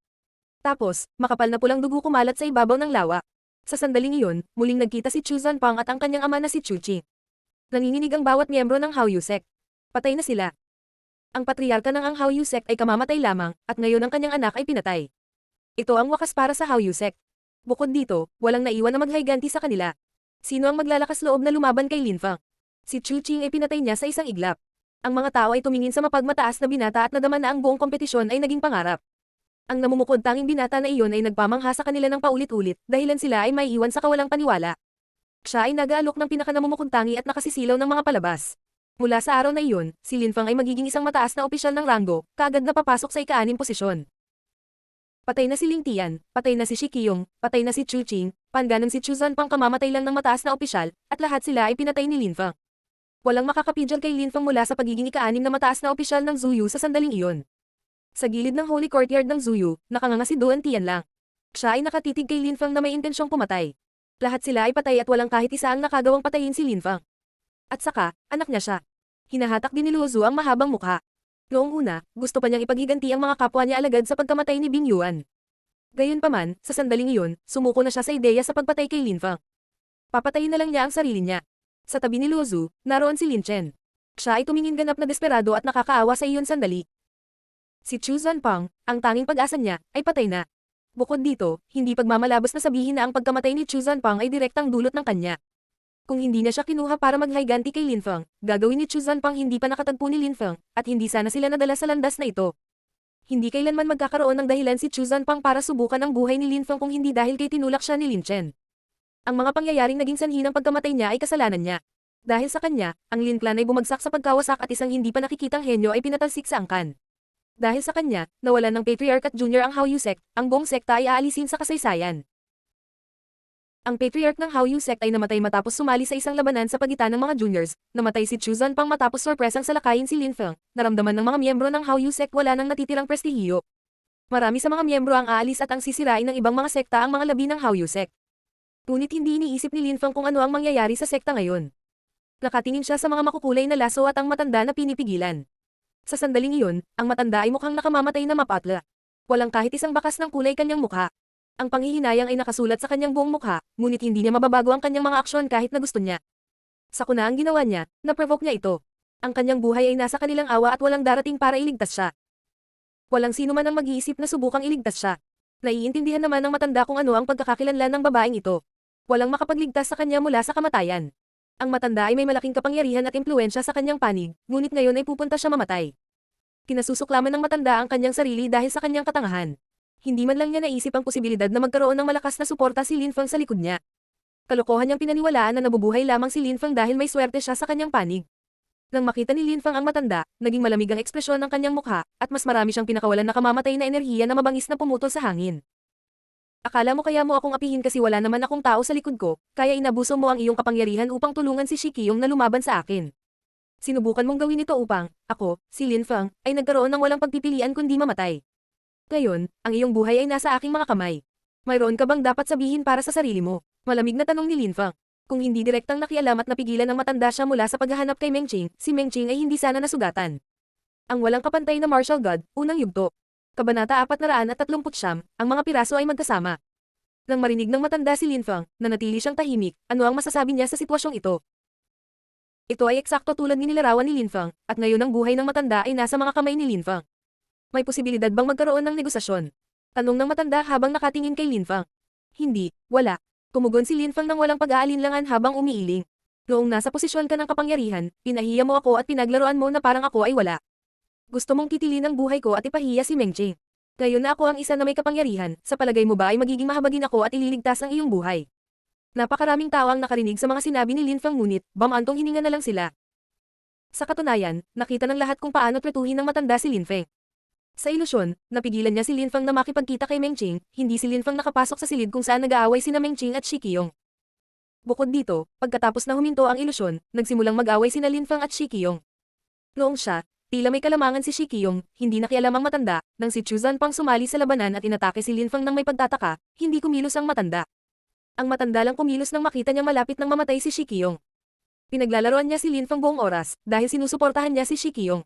Tapos, makapal na pulang dugo kumalat sa ibabaw ng lawa. Sa sandaling iyon, muling nagkita si Chu Zanpang at ang kanyang ama na si Chu Qing. Nanginginig ang bawat miyembro ng Hao Yu sect. Patay na sila. Ang patriarka ng Hao Yu sect ay kamamatay lamang, at ngayon ang kanyang anak ay pinatay. Ito ang wakas para sa Hao Yu sect. Bukod dito, walang naiwan na maghiganti sa kanila. Sino ang maglalakas loob na lumaban kay Lin Feng? Si Chu Qing ay pinatay niya sa isang iglap. Ang mga tao ay tumingin sa mapagmataas na binata at nadama na ang buong kompetisyon ay naging pangarap. Ang namumukod tanging binata na iyon ay nagpamangha sa kanila ng paulit-ulit, dahilan sila ay may iwan sa kawalang paniwala. Siya ay nag-aalok ng pinakanamumukuntangi at nakasisilaw ng mga palabas. Mula sa araw na iyon, si Lin Feng ay magiging isang mataas na opisyal ng ranggo, kaagad na papasok sa ika-6 posisyon. Patay na si Ling Tian, patay na si Shi Qiyong, patay na si Chu Qing, panganang si Chu Zanpang kamamatay lang ng mataas na opisyal, at lahat sila ay pinatay ni Lin Feng. Walang makakapidyan kay Lin Feng mula sa pagiging ika-6 na mataas na opisyal ng Zuyu sa sandaling iyon. Sa gilid ng holy courtyard ng Zuyu, nakanganga si Duan Tianlang. Siya ay nakatitig kay Lin Feng na may intensyong pumatay. Lahat sila ay patay at walang kahit isa ang nakagawang patayin si Lin Feng. At saka, anak niya siya. Hinahatak din ni Luo Zhu ang mahabang mukha. Noong una, gusto pa niyang ipaghiganti ang mga kapwa niya alagad sa pagkamatay ni Bing Yuan. Gayunpaman, sa sandaling iyon, sumuko na siya sa ideya sa pagpatay kay Lin Feng. Papatayin na lang niya ang sarili niya. Sa tabi ni Luo Zhu, naroon si Lin Chen. Siya ay tumingin ganap na desperado at nakakaawa sa iyon sandali. Si Chu Zanpang, ang tanging pag-asa niya, ay patay na. Bukod dito, hindi pagmamalabas na sabihin na ang pagkamatay ni Chu Zanpang ay direktang dulot ng kanya. Kung hindi na siya kinuha para maghiganti kay Lin Feng, gagawin ni Chu Zanpang hindi pa nakatagpo ni Lin Feng, at hindi sana sila nadala sa landas na ito. Hindi kailanman magkakaroon ng dahilan si Chu Zanpang para subukan ang buhay ni Lin Feng kung hindi dahil kay tinulak siya ni Lin Chen. Ang mga pangyayaring naging sanhi ng pagkamatay niya ay kasalanan niya. Dahil sa kanya, ang Lin clan ay bumagsak sa pagkawasak at isang hindi pa nakikitang henyo ay pinatalsik sa angkan. Dahil sa kanya, nawalan ng Patriarch at Junior ang Hao Yu sect, ang buong sekta ay aalisin sa kasaysayan. Ang Patriarch ng Hao Yu sect ay namatay matapos sumali sa isang labanan sa pagitan ng mga juniors. Namatay si Chu Zanpang matapos sorpresang salakayin si Lin Feng. Naramdaman ng mga miyembro ng Hao Yu sect wala nang natitirang prestihiyo. Marami sa mga miyembro ang aalis at ang sisirain ng ibang mga sekta ang mga labi ng Hao Yu sect. Ngunit hindi iniisip ni Lin Feng kung ano ang mangyayari sa sekta ngayon. Nakatingin siya sa mga makukulay na laso at ang matanda na pinipigilan. Sa sandaling iyon, ang matanda ay mukhang nakamamatay na mapatla. Walang kahit isang bakas ng kulay kanyang mukha. Ang panghihinayang ay nakasulat sa kanyang buong mukha, ngunit hindi niya mababago ang kanyang mga aksyon kahit na gusto niya. Sa kuna ang ginawa niya, na-provoke niya ito. Ang kanyang buhay ay nasa kanilang awa at walang darating para iligtas siya. Walang sino man ang mag-iisip na subukang iligtas siya. Naiintindihan naman ng matanda kung ano ang pagkakakilanlan ng babaeng ito. Walang makapagligtas sa kanya mula sa kamatayan. Ang matanda ay may malaking kapangyarihan at impluwensya sa kanyang panig, ngunit ngayon ay pupunta siya mamatay. Kinasusuklaman ng matanda ang kanyang sarili dahil sa kanyang katangahan. Hindi man lang niya naisip ang posibilidad na magkaroon ng malakas na suporta si Lin Feng sa likod niya. Kalokohan niyang pinaniwalaan na nabubuhay lamang si Lin Feng dahil may swerte siya sa kanyang panig. Nang makita ni Lin Feng ang matanda, naging malamig ang ekspresyon ng kanyang mukha, at mas marami siyang pinakawalan na kamamatay na enerhiya na mabangis na pumutol sa hangin. Akala mo kaya mo akong apihin kasi wala naman akong tao sa likod ko, kaya inabuso mo ang iyong kapangyarihan upang tulungan si Shikiyong na lumaban sa akin. Sinubukan mong gawin ito upang, ako, si Lin Feng, ay nagkaroon ng walang pagpipilian kundi mamatay. Ngayon, ang iyong buhay ay nasa aking mga kamay. Mayroon ka bang dapat sabihin para sa sarili mo? Malamig na tanong ni Lin Feng. Kung hindi direktang nakialam at napigilan ng matanda siya mula sa paghahanap kay Meng Qing, si Meng Qing ay hindi sana nasugatan. Ang walang kapantay na martial god, unang yugto. Kabanata 439, ang mga piraso ay magkasama. Nang marinig ng matanda si Lin Feng, nanatili siyang tahimik, ano ang masasabi niya sa sitwasyong ito? Ito ay eksakto tulad ni nilarawan ni Lin Feng, at ngayon ang buhay ng matanda ay nasa mga kamay ni Lin Feng. May posibilidad bang magkaroon ng negosasyon? Tanong ng matanda habang nakatingin kay Lin Feng. Hindi, wala. Tumugon si Lin Feng nang walang pag-aalinlangan habang umiiling. Noong nasa posisyon ka ng kapangyarihan, pinahiya mo ako at pinaglaruan mo na parang ako ay wala. Gusto mong titilin ang buhay ko at ipahiya si Meng Qing. Ngayon na ako ang isa na may kapangyarihan, sa palagay mo ba ay magiging mahabagin ako at ililigtas ang iyong buhay? Napakaraming tao ang nakarinig sa mga sinabi ni Lin Feng ngunit, bamantong hininga na lang sila. Sa katunayan, nakita ng lahat kung paano tretuhin ng matanda si Lin Feng. Sa ilusyon, napigilan niya si Lin Feng na makipagkita kay Meng Qing, hindi si Lin Feng nakapasok sa silid kung saan nag-aaway sina Meng Qing at Shikiyong. Bukod dito, pagkatapos na huminto ang ilusyon, nagsimulang mag-away sina Lin Feng at Shikiyong. Noong siya, tila may kalamangan si Shikiyong, hindi nakialam ang matanda, nang si Chu Zanpang sumali sa labanan at inatake si Lin Feng nang may pagtataka, hindi kumilos ang matanda. Ang matanda lang kumilos nang makita niyang malapit nang mamatay si Shikiyong. Pinaglalaroan niya si Lin Feng buong oras, dahil sinusuportahan niya si Shikiyong.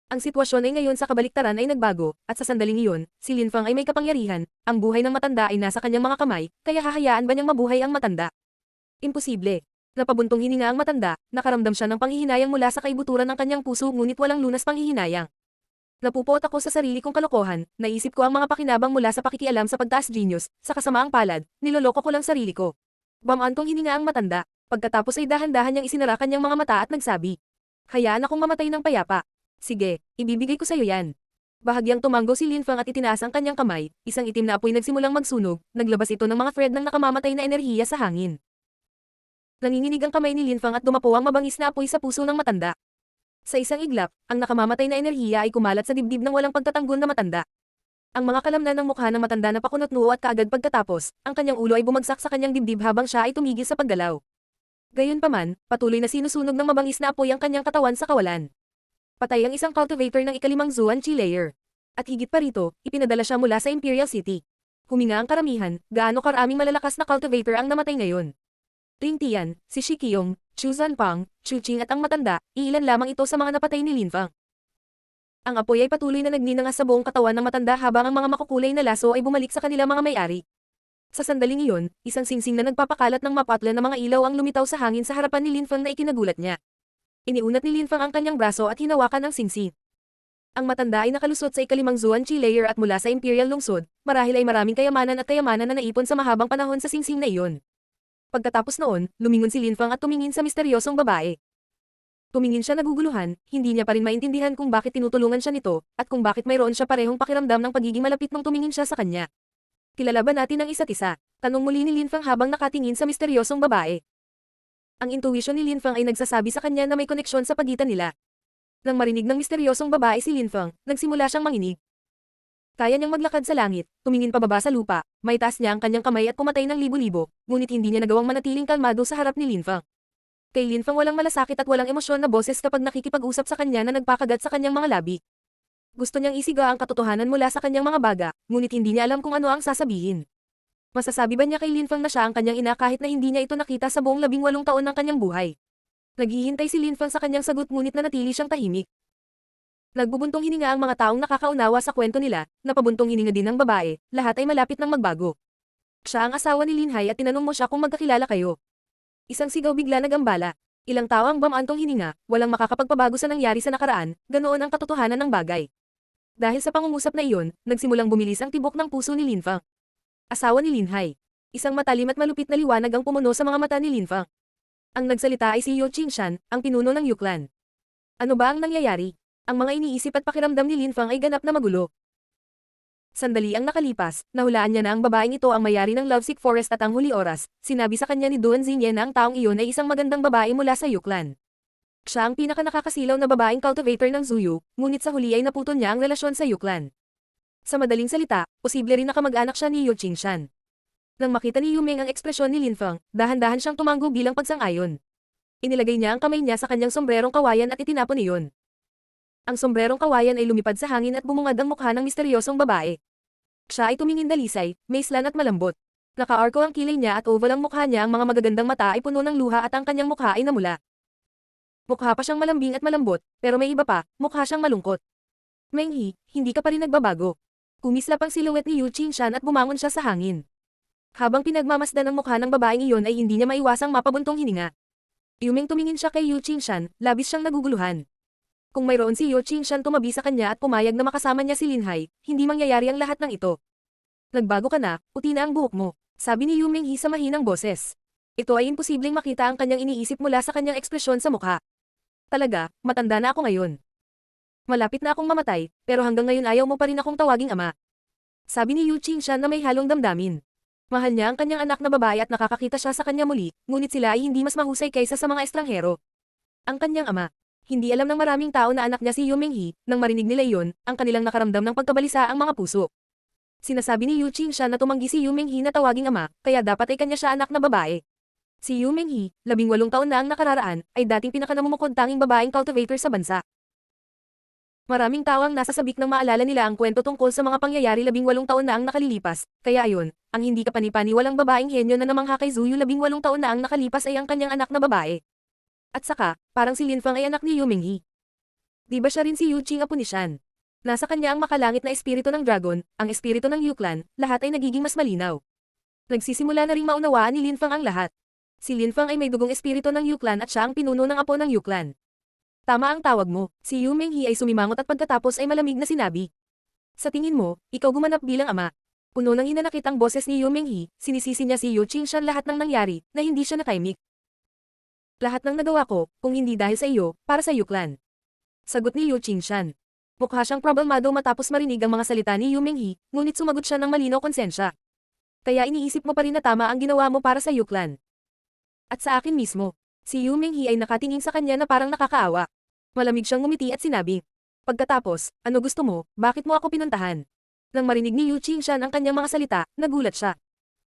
Ang sitwasyon ay ngayon sa kabaliktaran ay nagbago, at sa sandaling iyon, si Lin Feng ay may kapangyarihan, ang buhay ng matanda ay nasa kanyang mga kamay, kaya hahayaan ba niyang mabuhay ang matanda? Imposible. Napabuntong hininga ang matanda, nakaramdam siya ng panghihinayang mula sa kaibuturan ng kanyang puso ngunit walang lunas panghihinayang. Napupot ako sa sarili kong kalokohan, naisip ko ang mga pakinabang mula sa pakikialam sa pagtaas genius, sa kasamaang palad, niloloko ko lang sarili ko. Bamantong hininga ang matanda, pagkatapos ay dahan-dahan niyang isinara kanyang mga mata at nagsabi. Hayaan akong mamatay ng payapa. Sige, ibibigay ko sa'yo yan. Bahagyang tumango si Lin Feng at itinaas ang kanyang kamay, isang itim na apoy nagsimulang magsunog, naglabas ito ng mga thread ng nakamamatay na enerhiya sa hangin. Nanginginig ang kamay ni Lin Feng at dumapo ang mabangis na apoy sa puso ng matanda. Sa isang iglap, ang nakamamatay na enerhiya ay kumalat sa dibdib ng walang pagtatanggol na matanda. Ang mga kalamnan ng mukha ng matanda na pakunot-noo at kaagad pagkatapos, ang kanyang ulo ay bumagsak sa kanyang dibdib habang siya ay tumigil sa paggalaw. Gayunpaman, patuloy na sinusunog ng mabangis na apoy ang kanyang katawan sa kawalan. Patay ang isang cultivator ng ikalimang Zuan Chi layer. At higit pa rito, ipinadala siya mula sa Imperial City. Huminga ang karamihan, gaano karaming malalakas na cultivator ang namatay ngayon. Ling Tian, si Shi Qiong, Chu Zanpang, Chu Qing at ang matanda, iilan lamang ito sa mga napatay ni Lin Fang. Ang apoy ay patuloy na nagninangas sa buong katawan ng matanda habang ang mga makukulay na laso ay bumalik sa kanilang mga may-ari. Sa sandaling iyon, isang singsing na nagpapakalat ng mapatla na mga ilaw ang lumitaw sa hangin sa harapan ni Lin Fang na ikinagulat niya. Iniunat ni Lin Fang ang kanyang braso at hinawakan ang singsing. Ang matanda ay nakalusot sa ikalimang Zuan Chi layer at mula sa Imperial Lungsod, marahil ay maraming kayamanan at kayamanan na naipon sa mahabang panahon sa singsing na iyon. Pagkatapos noon, lumingon si Lin Fang at tumingin sa misteryosong babae. Tumingin siya naguguluhan, hindi niya pa rin maintindihan kung bakit tinutulungan siya nito, at kung bakit mayroon siya parehong pakiramdam ng pagiging malapit nung tumingin siya sa kanya. Kilala ba natin ang isa't isa? Tanong muli ni Lin Fang habang nakatingin sa misteryosong babae. Ang intuition ni Lin Fang ay nagsasabi sa kanya na may koneksyon sa pagitan nila. Nang marinig ng misteryosong babae si Lin Fang, nagsimula siyang manginig. Kaya niyang maglakad sa langit, tumingin pababa sa lupa, may taas niya ang kanyang kamay at pumatay ng libo-libo, ngunit hindi niya nagawang manatiling kalmado sa harap ni Lin Fang. Kay Lin Fang walang malasakit at walang emosyon na boses kapag nakikipag-usap sa kanya na nagpakagat sa kanyang mga labi. Gusto niyang isiga ang katotohanan mula sa kanyang mga baga, ngunit hindi niya alam kung ano ang sasabihin. Masasabi ba niya kay Lin Fang na siya ang kanyang ina kahit na hindi niya ito nakita sa buong 18 taon ng kanyang buhay? Naghihintay si Lin Fang sa kanyang sagot ngunit nanatili siyang tahimik. Nagbubuntong hininga ang mga taong nakakaunawa sa kwento nila, napabuntong hininga din ng babae, lahat ay malapit ng magbago. Siya ang asawa ni Lin Hai at tinanong mo siya kung magkakilala kayo. Isang sigaw bigla nagambala. Ilang tao ang bamantong hininga, walang makakapagpabago sa nangyari sa nakaraan, ganoon ang katotohanan ng bagay. Dahil sa pangungusap na iyon, nagsimulang bumilis ang tibok ng puso ni Lin Fang. Asawa ni Lin Hai. Isang matalim at malupit na liwanag ang pumuno sa mga mata ni Lin Fang. Ang nagsalita ay si Yo Qingshan, ang pinuno ng Yuklan. Ano ba ang nangyayari? Ang mga iniisip at pakiramdam ni Lin Fang ay ganap na magulo. Sandali ang nakalipas, nahulaan niya na ang babaeng ito ang mayari ng Lovesick Forest at ang huli oras, sinabi sa kanya ni Duan Xingye na ang taong iyon ay isang magandang babae mula sa Yuklan. Siya ang pinaka-nakakasilaw na babaeng cultivator ng Zuyu, ngunit sa huli ay naputol niya ang relasyon sa Yuklan. Sa madaling salita, posible rin na kamag-anak siya ni Yu Qingshan. Nang makita ni Yu Meng ang ekspresyon ni Lin Fang, dahan-dahan siyang tumango bilang pagsang-ayon. Inilagay niya ang kamay niya sa kanyang sombrerong kawayan at itinapon iyon. Ang sombrerong kawayan ay lumipad sa hangin at bumungad ang mukha ng misteryosong babae. Siya ay tumingin dalisay, maislan at malambot. Naka-arko ang kilay niya at oval ang mukha niya, ang mga magagandang mata ay puno ng luha at ang kanyang mukha ay namula. Mukha pa siyang malambing at malambot, pero may iba pa, mukha siyang malungkot. Menghi, hindi ka pa rin nagbabago. Kumislap ang silhouette ni Yu Qingshan at bumangon siya sa hangin. Habang pinagmamasdan ang mukha ng babaeng iyon ay hindi niya maiwasang mapabuntong hininga. Yumeng tumingin siya kay Yu Qingshan, labis siyang naguguluhan. Kung mayroon si Yu Qingshan tumabi sa kanya at pumayag na makasama niya si Lin Hai, hindi mangyayari ang lahat ng ito. Nagbago ka na, puti na ang buhok mo, sabi ni Yu Menghi sa mahinang boses. Ito ay imposibleng makita ang kanyang iniisip mula sa kanyang ekspresyon sa mukha. Talaga, matanda na ako ngayon. Malapit na akong mamatay, pero hanggang ngayon ayaw mo pa rin akong tawaging ama. Sabi ni Yu Qingshan na may halong damdamin. Mahal niya ang kanyang anak na babae at nakakakita siya sa kanya muli, ngunit sila ay hindi mas mahusay kaysa sa mga estranghero. Ang kanyang ama. Hindi alam ng maraming tao na anak niya si Yu Menghi, nang marinig nila iyon, ang kanilang nakaramdam ng pagkabalisa ang mga puso. Sinasabi ni Yu Qingshan na tumanggi si Yu Menghi na tawaging ama, kaya dapat ay kanya siya anak na babae. Si Yu Menghi, 18 taon na ang nakararaan, ay dating pinakanamumukod tanging babaeng cultivator sa bansa. Maraming tao ang nasa sabik nang maalala nila ang kwento tungkol sa mga pangyayari 18 taon na ang nakalilipas, kaya ayon, ang hindi kapani-paniwalang babaeng henyo na namangha kay Zuyu 18 taon na ang nakalipas ay ang kanyang anak na babae. At saka, parang si Lin Fang ay anak ni Yu Menghi. Di ba siya rin si Yu Qing apo ni Shan? Nasa kanya ang makalangit na espiritu ng dragon, ang espiritu ng Yuklan, lahat ay nagiging mas malinaw. Nagsisimula na ring maunawaan ni Lin Fang ang lahat. Si Lin Fang ay may dugong espiritu ng Yuklan at siya ang pinuno ng apo ng Yuklan. Tama ang tawag mo, si Yu Menghi ay sumimangot at pagkatapos ay malamig na sinabi. Sa tingin mo, ikaw gumanap bilang ama. Puno ng hinanakit ang boses ni Yu Menghi, sinisisi niya si Yu Qingshan lahat ng nangyari, na hindi siya nakaimik. Lahat ng nagawa ko, kung hindi dahil sa iyo, para sa Yuklan. Sagot ni Yu Qingshan. Mukha siyang problemado matapos marinig ang mga salita ni Yu Menghi, ngunit sumagot siya ng malinaw konsensya. Kaya iniisip mo pa rin na tama ang ginawa mo para sa Yuklan. At sa akin mismo, si Yu Menghi ay nakatingin sa kanya na parang nakakaawa. Malamig siyang ngumiti at sinabi. Pagkatapos, ano gusto mo, bakit mo ako pinuntahan? Nang marinig ni Yu Qingshan ang kanyang mga salita, nagulat siya.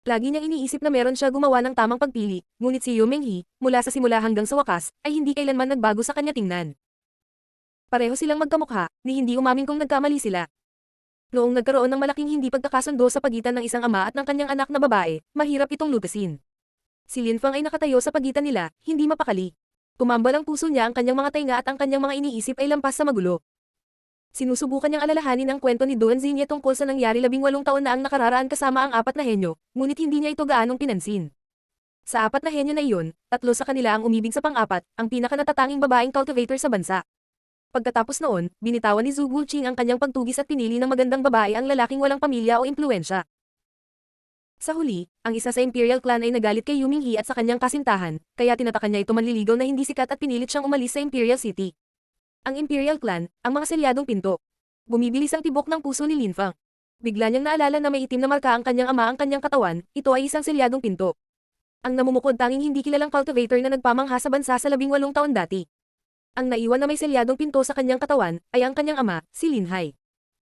Lagi niyang iniisip na meron siya gumawa ng tamang pagpili, ngunit si Yu Menghi, mula sa simula hanggang sa wakas, ay hindi kailanman nagbago sa kanya tingnan. Pareho silang magkamukha, ni hindi umamin kung nagkamali sila. Noong nagkaroon ng malaking hindi pagkakasundo sa pagitan ng isang ama at ng kanyang anak na babae, mahirap itong lutasin. Si Linfang ay nakatayo sa pagitan nila, hindi mapakali. Tumambal ang puso niya, ang kanyang mga tainga at ang kanyang mga iniisip ay lampas sa magulo. Sinusubukan niyang alalahanin ang kwento ni Duan Xingye tungkol sa nangyari 18 taon na ang nakararaan kasama ang 4 na henyo, ngunit hindi niya ito gaanong pinansin. Sa 4 na henyo na iyon, 3 sa kanila ang umibig sa pang-4, ang pinakanatatanging babaeng cultivator sa bansa. Pagkatapos noon, binitawan ni Zhu Guqing ang kanyang pagtugis at pinili ng magandang babae ang lalaking walang pamilya o impluwensya. Sa huli, ang isa sa Imperial Clan ay nagalit kay Yu Minghe at sa kanyang kasintahan, kaya tinatakan niya ito manliligaw na hindi sikat at pinilit siyang umalis sa Imperial City. Ang Imperial Clan, ang mga selyadong pinto. Bumibilis ang tibok ng puso ni Linfang. Bigla niyang naalala na may itim na marka ang kanyang ama ang kanyang katawan, ito ay isang selyadong pinto. Ang namumukod tanging hindi kilalang cultivator na nagpamangha sa bansa sa 18 taon dati. Ang naiwan na may selyadong pinto sa kanyang katawan, ay ang kanyang ama, si Linhai.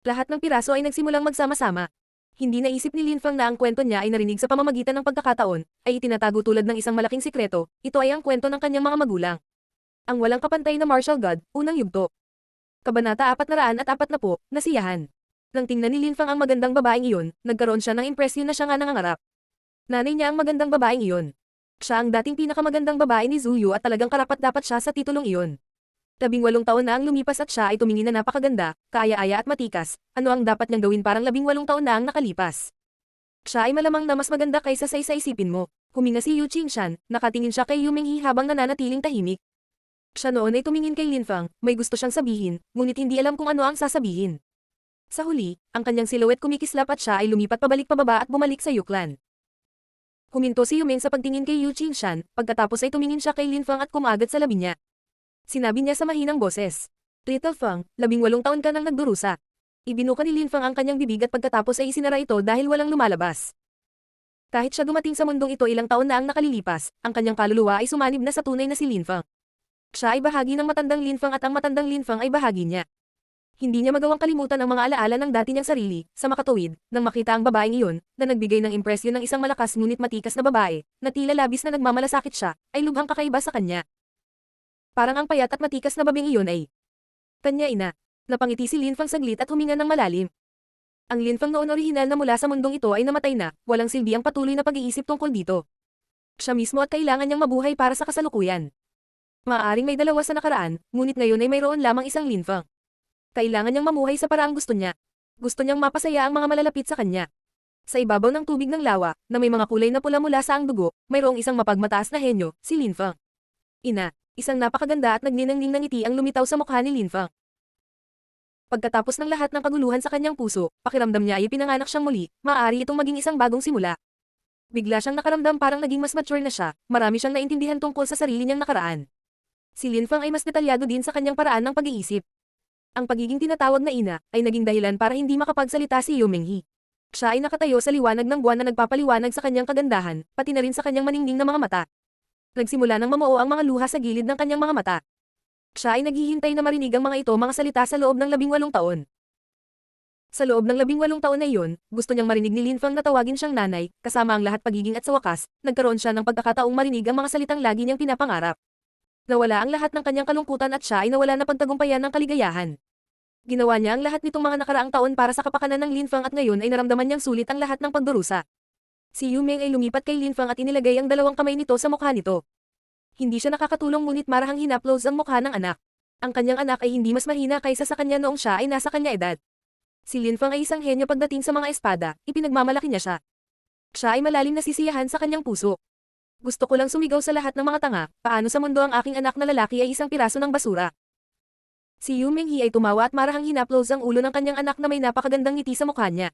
Lahat ng piraso ay nagsimulang magsama-sama. Hindi naisip ni Linfang na ang kwento niya ay narinig sa pamamagitan ng pagkakataon, ay itinatago tulad ng isang malaking sikreto, ito ay ang kwento ng kanyang mga magulang. Ang walang kapantay na martial god, unang yugto. Kabanata 440, nasiyahan. Nang tingnan ni Linfang ang magandang babaeng iyon, nagkaroon siya ng impresyon na siya nga nangangarap. Nanay niya ang magandang babaeng iyon. Siya ang dating pinakamagandang babae ni Zuyu at talagang karapat-dapat siya sa titulong iyon. 18 taon na ang lumipas at siya ay tumingin na napakaganda, kaaya-aya at matikas, ano ang dapat niyang gawin parang 18 taon na ang nakalipas. Siya ay malamang na mas maganda kaysa sa isipin mo. Huminga si Yu Qingshan, nakatingin siya kay Yu Minghe habang nananatiling tahimik. Siya noon ay tumingin kay Linfang, may gusto siyang sabihin, ngunit hindi alam kung ano ang sasabihin. Sa huli, ang kanyang silhouette kumikislap at siya ay lumipat pabalik pababa at bumalik sa Yuklan. Huminto si Yumeng sa pagtingin kay Yu Qingshan, pagkatapos ay tumingin siya kay Linfang at kumagad sa labi niya. Sinabi niya sa mahinang boses, "Little Fang, 18 taon ka nang nagdurusa." Ibinuka ni Linfang ang kanyang bibig at pagkatapos ay isinara ito dahil walang lumalabas. Kahit siya dumating sa mundong ito ilang taon na ang nakalilipas, ang kanyang kaluluwa ay sumanib na sa tunay na si Linfang. Siya ay bahagi ng matandang Linfang at ang matandang Linfang ay bahagi niya. Hindi niya magawang kalimutan ang mga alaala ng dati niyang sarili, sa makatuwid, nang makita ang babaeng iyon, na nagbigay ng impresyon ng isang malakas ngunit matikas na babae, na tila labis na nagmamalasakit siya, ay lubhang kakaiba sa kanya. Parang ang payat at matikas na babeng iyon ay kanya ina. Napangiti si Linfang saglit at huminga ng malalim. Ang Linfang noon orihinal na mula sa mundong ito ay namatay na, walang silbi ang patuloy na pag-iisip tungkol dito. Siya mismo at kailangan niyang mabuhay para sa kasalukuyan. Maaaring may dalawa sa nakaraan, ngunit ngayon ay mayroon lamang isang Linfang. Kailangan niyang mamuhay sa paraang gusto niya. Gusto niyang mapasaya ang mga malalapit sa kanya. Sa ibabaw ng tubig ng lawa, na may mga kulay na pula mula sa ang dugo, mayroong isang mapagmataas na henyo, si Linfang. Ina, isang napakaganda at nagninangning na ngiti ang lumitaw sa mukha ni Linfang. Pagkatapos ng lahat ng kaguluhan sa kanyang puso, pakiramdam niya ay pinanganak siyang muli, maaari itong maging isang bagong simula. Bigla siyang nakaramdam parang naging mas mature na siya, marami siyang naintindihan tungkol sa sarili niyang nakaraan. Si Linfang ay mas detalyado din sa kanyang paraan ng pag-iisip. Ang pagiging tinatawag na ina, ay naging dahilan para hindi makapagsalita si Yu Minghe. Siya ay nakatayo sa liwanag ng buwan na nagpapaliwanag sa kanyang kagandahan, pati na rin sa kanyang maningning na mga mata. Nagsimula ng mamuo ang mga luha sa gilid ng kanyang mga mata. Siya ay naghihintay na marinig ang mga ito mga salita sa loob ng 18 taon. Sa loob ng 18 taon na iyon, gusto niyang marinig ni Linfang na tawagin siyang nanay, kasama ang lahat pagiging at sa wakas, nagkaroon siya ng pagkakataong marinig ang mga salitang lagi niyang pinapangarap. Nawala ang lahat ng kanyang kalungkutan at siya ay nawala na pagtagumpayan ng kaligayahan. Ginawa niya ang lahat nitong mga nakaraang taon para sa kapakanan ng Linfang at ngayon ay naramdaman niyang sulit ang lahat ng pagdurusa. Si Yu Meng ay lumipat kay Linfang at inilagay ang 2 kamay nito sa mukha nito. Hindi siya nakakatulong ngunit marahang hinaplos ang mukha ng anak. Ang kanyang anak ay hindi mas mahina kaysa sa kanya noong siya ay nasa kanya edad. Si Linfang ay isang henyo pagdating sa mga espada, ipinagmamalaki niya siya. Siya ay malalim na sisiyahan sa kanyang puso. Gusto ko lang sumigaw sa lahat ng mga tanga, paano sa mundo ang aking anak na lalaki ay isang piraso ng basura. Si Yu Minghe ay tumawa at marahang hinaplos ang ulo ng kanyang anak na may napakagandang ngiti sa mukha niya.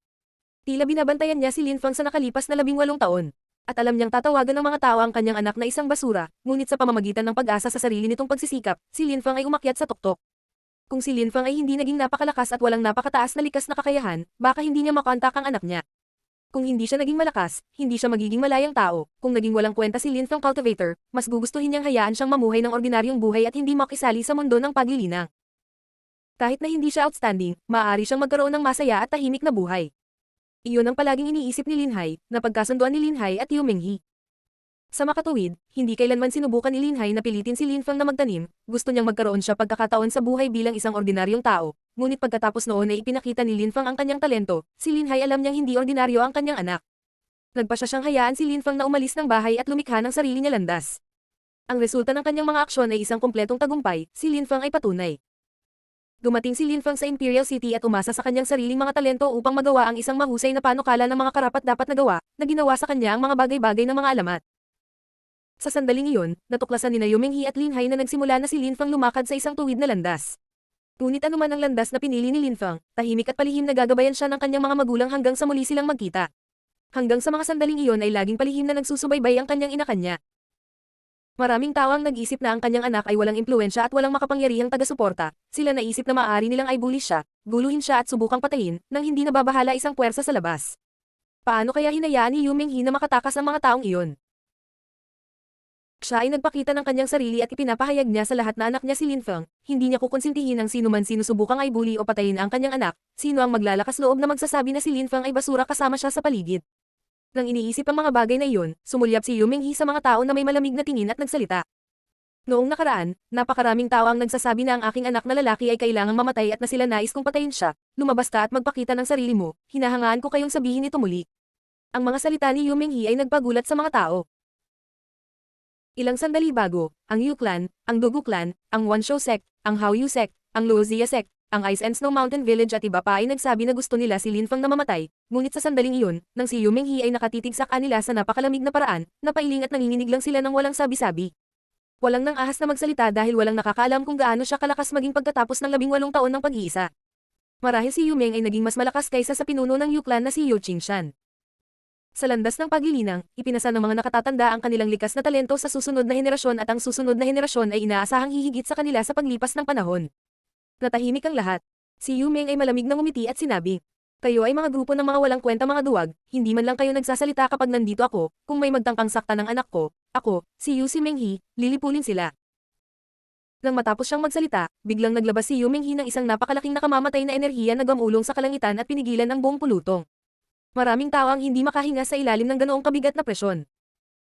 Tila binabantayan niya si Linfang sa nakalipas na 18 taon. At alam niyang tatawagan ng mga tao ang kanyang anak na isang basura, ngunit sa pamamagitan ng pag-asa sa sarili nitong pagsisikap, si Linfang ay umakyat sa tuktok. Kung si Linfang ay hindi naging napakalakas at walang napakataas na likas na kakayahan, baka hindi niya makontak ang anak niya. Kung hindi siya naging malakas, hindi siya magiging malayang tao. Kung naging walang kwenta si Linfang Cultivator, mas gugustuhin niyang hayaan siyang mamuhay ng ordinaryong buhay at hindi makisali sa mundo ng paglilinang. Kahit na hindi siya outstanding, maaari siyang magkaroon ng masaya at tahimik na buhay. Iyon ang palaging iniisip ni Linhai, na pagkasunduan ni Linhai at Yu Minghe. Sa makatuwid, hindi kailanman sinubukan ni Linhai na pilitin si Linfang na magtanim, gusto niyang magkaroon siya pagkakataon sa buhay bilang isang ordinaryong tao, ngunit pagkatapos noon ay ipinakita ni Linfang ang kanyang talento, si Linhai alam niyang hindi ordinaryo ang kanyang anak. Nagpa siya siyang hayaan si Linfang na umalis ng bahay at lumikha ng sarili niya landas. Ang resulta ng kanyang mga aksyon ay isang kumpletong tagumpay, si Linfang ay patunay. Dumating si Linfang sa Imperial City at umasa sa kanyang sariling mga talento upang magawa ang isang mahusay na panukala ng mga karapat-dapat na gawa, na ginawa sa kanya ang mga bagay-bagay ng mga alamat. Sa sandaling iyon, natuklasan ni Yu Menghe at Linhai na nagsimula na si Linfang lumakad sa isang tuwid na landas. Ngunit anuman ang landas na pinili ni Linfang, tahimik at palihim na gagabayan siya ng kanyang mga magulang hanggang sa muli silang magkita. Hanggang sa mga sandaling iyon ay laging palihim na nagsusubaybay ang kanyang ina kanya. Maraming tao ang nag-isip na ang kanyang anak ay walang impluwensya at walang makapangyarihang taga-suporta, sila naisip na maaari nilang ay bully siya, guluhin siya at subukang patayin, nang hindi nababahala isang puwersa sa labas. Paano kaya hinayaan ni Yu Menghe na makatakas ang mga taong iyon? Siya ay nagpakita ng kanyang sarili at ipinapahayag niya sa lahat na anak niya si Linfang, hindi niya kukonsintihin ang sino man sinusubukang ay bully o patayin ang kanyang anak, sino ang maglalakas loob na magsasabi na si Linfang ay basura kasama siya sa paligid. Nang iniisip ang mga bagay na iyon, sumulyap si Yu Menghe sa mga tao na may malamig na tingin at nagsalita. Noong nakaraan, napakaraming tao ang nagsasabi na ang aking anak na lalaki ay kailangang mamatay at na sila nais kong patayin siya, lumabas ka at magpakita ng sarili mo, hinahangaan ko kayong sabihin ito muli. Ang mga salita ni Yu Menghe ay nagpagulat sa mga tao. Ilang sandali bago, ang Yu Clan, ang Dugu Clan, ang Wanshou Sect, ang Haoyu Sect, ang Luozia Sect, ang Ice and Snow Mountain Village at iba pa ay nagsabi na gusto nila si Linfang na mamatay, ngunit sa sandaling iyon, nang si Yu Menghe ay nakatitig sa kanila sa napakalamig na paraan, napailing at nanginginig lang sila ng walang sabi-sabi. Walang nang ahas na magsalita dahil walang nakakaalam kung gaano siya kalakas maging pagkatapos ng 18 taon ng pag-iisa. Marahil si Yu Meng ay naging mas malakas kaysa sa pinuno ng Yu Clan na si Yu Qingshan. Sa landas ng paglilinang, ipinasa ng mga nakatatanda ang kanilang likas na talento sa susunod na henerasyon at ang susunod na henerasyon ay inaasahang hihigit sa kanila sa paglipas ng panahon. Natahimik ang lahat. Si Yu Meng ay malamig na ngumiti at sinabi, "Kayo ay mga grupo ng mga walang kwenta mga duwag, hindi man lang kayo nagsasalita kapag nandito ako, kung may magtangkang sakta ng anak ko, ako, si Yu Menghe, lilipulin sila." Nang matapos siyang magsalita, biglang naglabas si Yu Menghe ng isang napakalaking nakamamatay na enerhiya na gumulong sa kalangitan at pinigilan ang buong pulutong. Maraming tao ang hindi makahinga sa ilalim ng ganoong kabigat na presyon.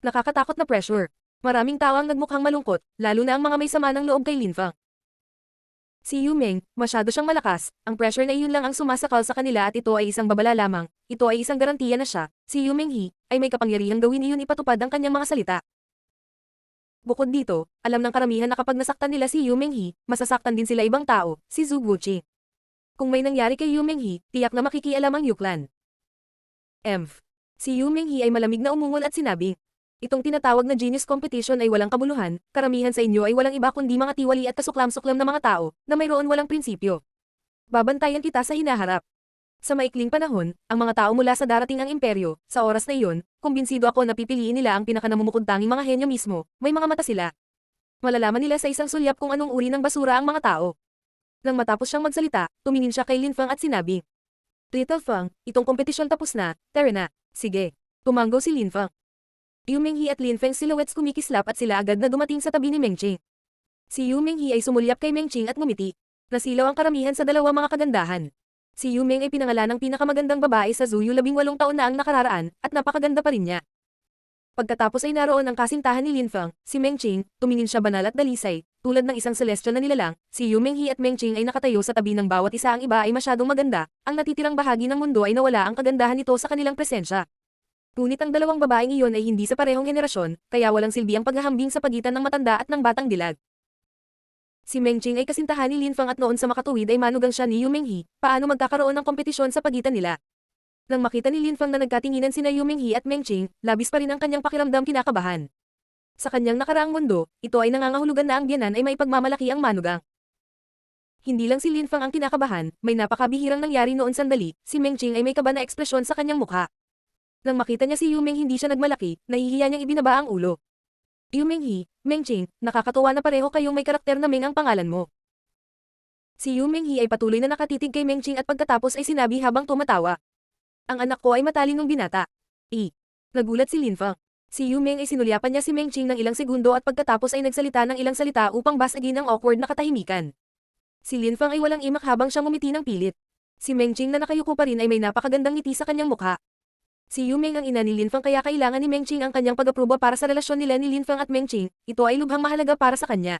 Nakakatakot na pressure. Maraming tao ang nagmukhang malungkot, lalo na ang mga may sama ng loob kay Linfang. Si Yu Meng, masyado siyang malakas, ang pressure na iyon lang ang sumasakal sa kanila at ito ay isang babala lamang, ito ay isang garantiya na siya, si Yu Menghe, ay may kapangyarihang gawin iyon ipatupad ang kanyang mga salita. Bukod dito, alam ng karamihan na kapag nasaktan nila si Yu Menghe, masasaktan din sila ibang tao, si Zhu Guqi. Kung may nangyari kay Yu Menghe, tiyak na makikialam ang Yu Clan. Si Yu Menghe ay malamig na umungol at sinabi, "Itong tinatawag na genius competition ay walang kabuluhan, karamihan sa inyo ay walang iba kundi mga tiwali at kasuklam-suklam na mga tao, na mayroon walang prinsipyo. Babantayan kita sa hinaharap." Sa maikling panahon, ang mga tao mula sa darating ang imperyo, sa oras na iyon, kumbinsido ako na pipiliin nila ang pinakanamumukod-tanging mga henyo mismo, may mga mata sila. Malalaman nila sa isang sulyap kung anong uri ng basura ang mga tao. Nang matapos siyang magsalita, tumingin siya kay Linfang at sinabi, "Little Fang, itong kompetisyon tapos na, tara na." "Sige." Tumanggo si Linfang. Yu Menghe at Linfang silhouettes kumikislap at sila agad na dumating sa tabi ni Mengqing. Si Yu Menghe ay sumulyap kay Mengqing at ngumiti. Nasilaw ang karamihan sa dalawang mga kagandahan. Si Yu Meng ay pinangalan ng pinakamagandang babae sa Zuyu 18 taon na ang nakararaan, at napakaganda pa rin niya. Pagkatapos ay naroon ang kasintahan ni Linfang, si Mengqing, tumingin siya banal at dalisay, tulad ng isang celestial na nilalang, si Yu Menghe at Mengqing ay nakatayo sa tabi ng bawat isa, ang iba ay masyadong maganda, ang natitirang bahagi ng mundo ay nawala ang kagandahan nito sa kanilang presensya. Ngunit ang dalawang babaeng iyon ay hindi sa parehong henerasyon, kaya walang silbi ang paghahambing sa pagitan ng matanda at ng batang dilag. Si Mengqing ay kasintahan ni Linfang at noon sa makatuwid ay manugang siya ni Yu Menghe, paano magkakaroon ng kompetisyon sa pagitan nila. Nang makita ni Linfang na nagkatinginan sina Yu Menghe at Mengqing, labis pa rin ang kanyang pakiramdam, kinakabahan. Sa kanyang nakaraang mundo, ito ay nangangahulugan na ang biyanan ay maipagmamalaki ang manugang. Hindi lang si Linfang ang kinakabahan, may napakabihirang nangyari noon sandali, si Mengqing ay may kaba na ekspresyon sa kanyang mukha. Nang makita niya si Yu Meng hindi siya nagmalaki, nahihiya niyang ibinaba ang ulo. "Yu Menghe, Mengqing, nakakatuwa na pareho kayong may karakter na Meng ang pangalan mo." Si Yu Menghe ay patuloy na nakatitig kay Mengqing at pagkatapos ay sinabi habang tumatawa, "Ang anak ko ay matalinong binata." Nagulat si Linfang. Si Yu Meng ay sinulyapan niya si Mengqing ng ilang segundo at pagkatapos ay nagsalita ng ilang salita upang basagin ang awkward na katahimikan. Si Linfang ay walang imak habang siyang ngumiti ng pilit. Si Mengqing na nakayuko pa rin ay may napakagandang ngiti sa kanyang mukha. Si Yu Meng ang ina ni Lin Feng kaya kailangan ni Meng Qing ang kanyang pag-aproba para sa relasyon nila ni Lin Feng at Meng Qing, ito ay lubhang mahalaga para sa kanya.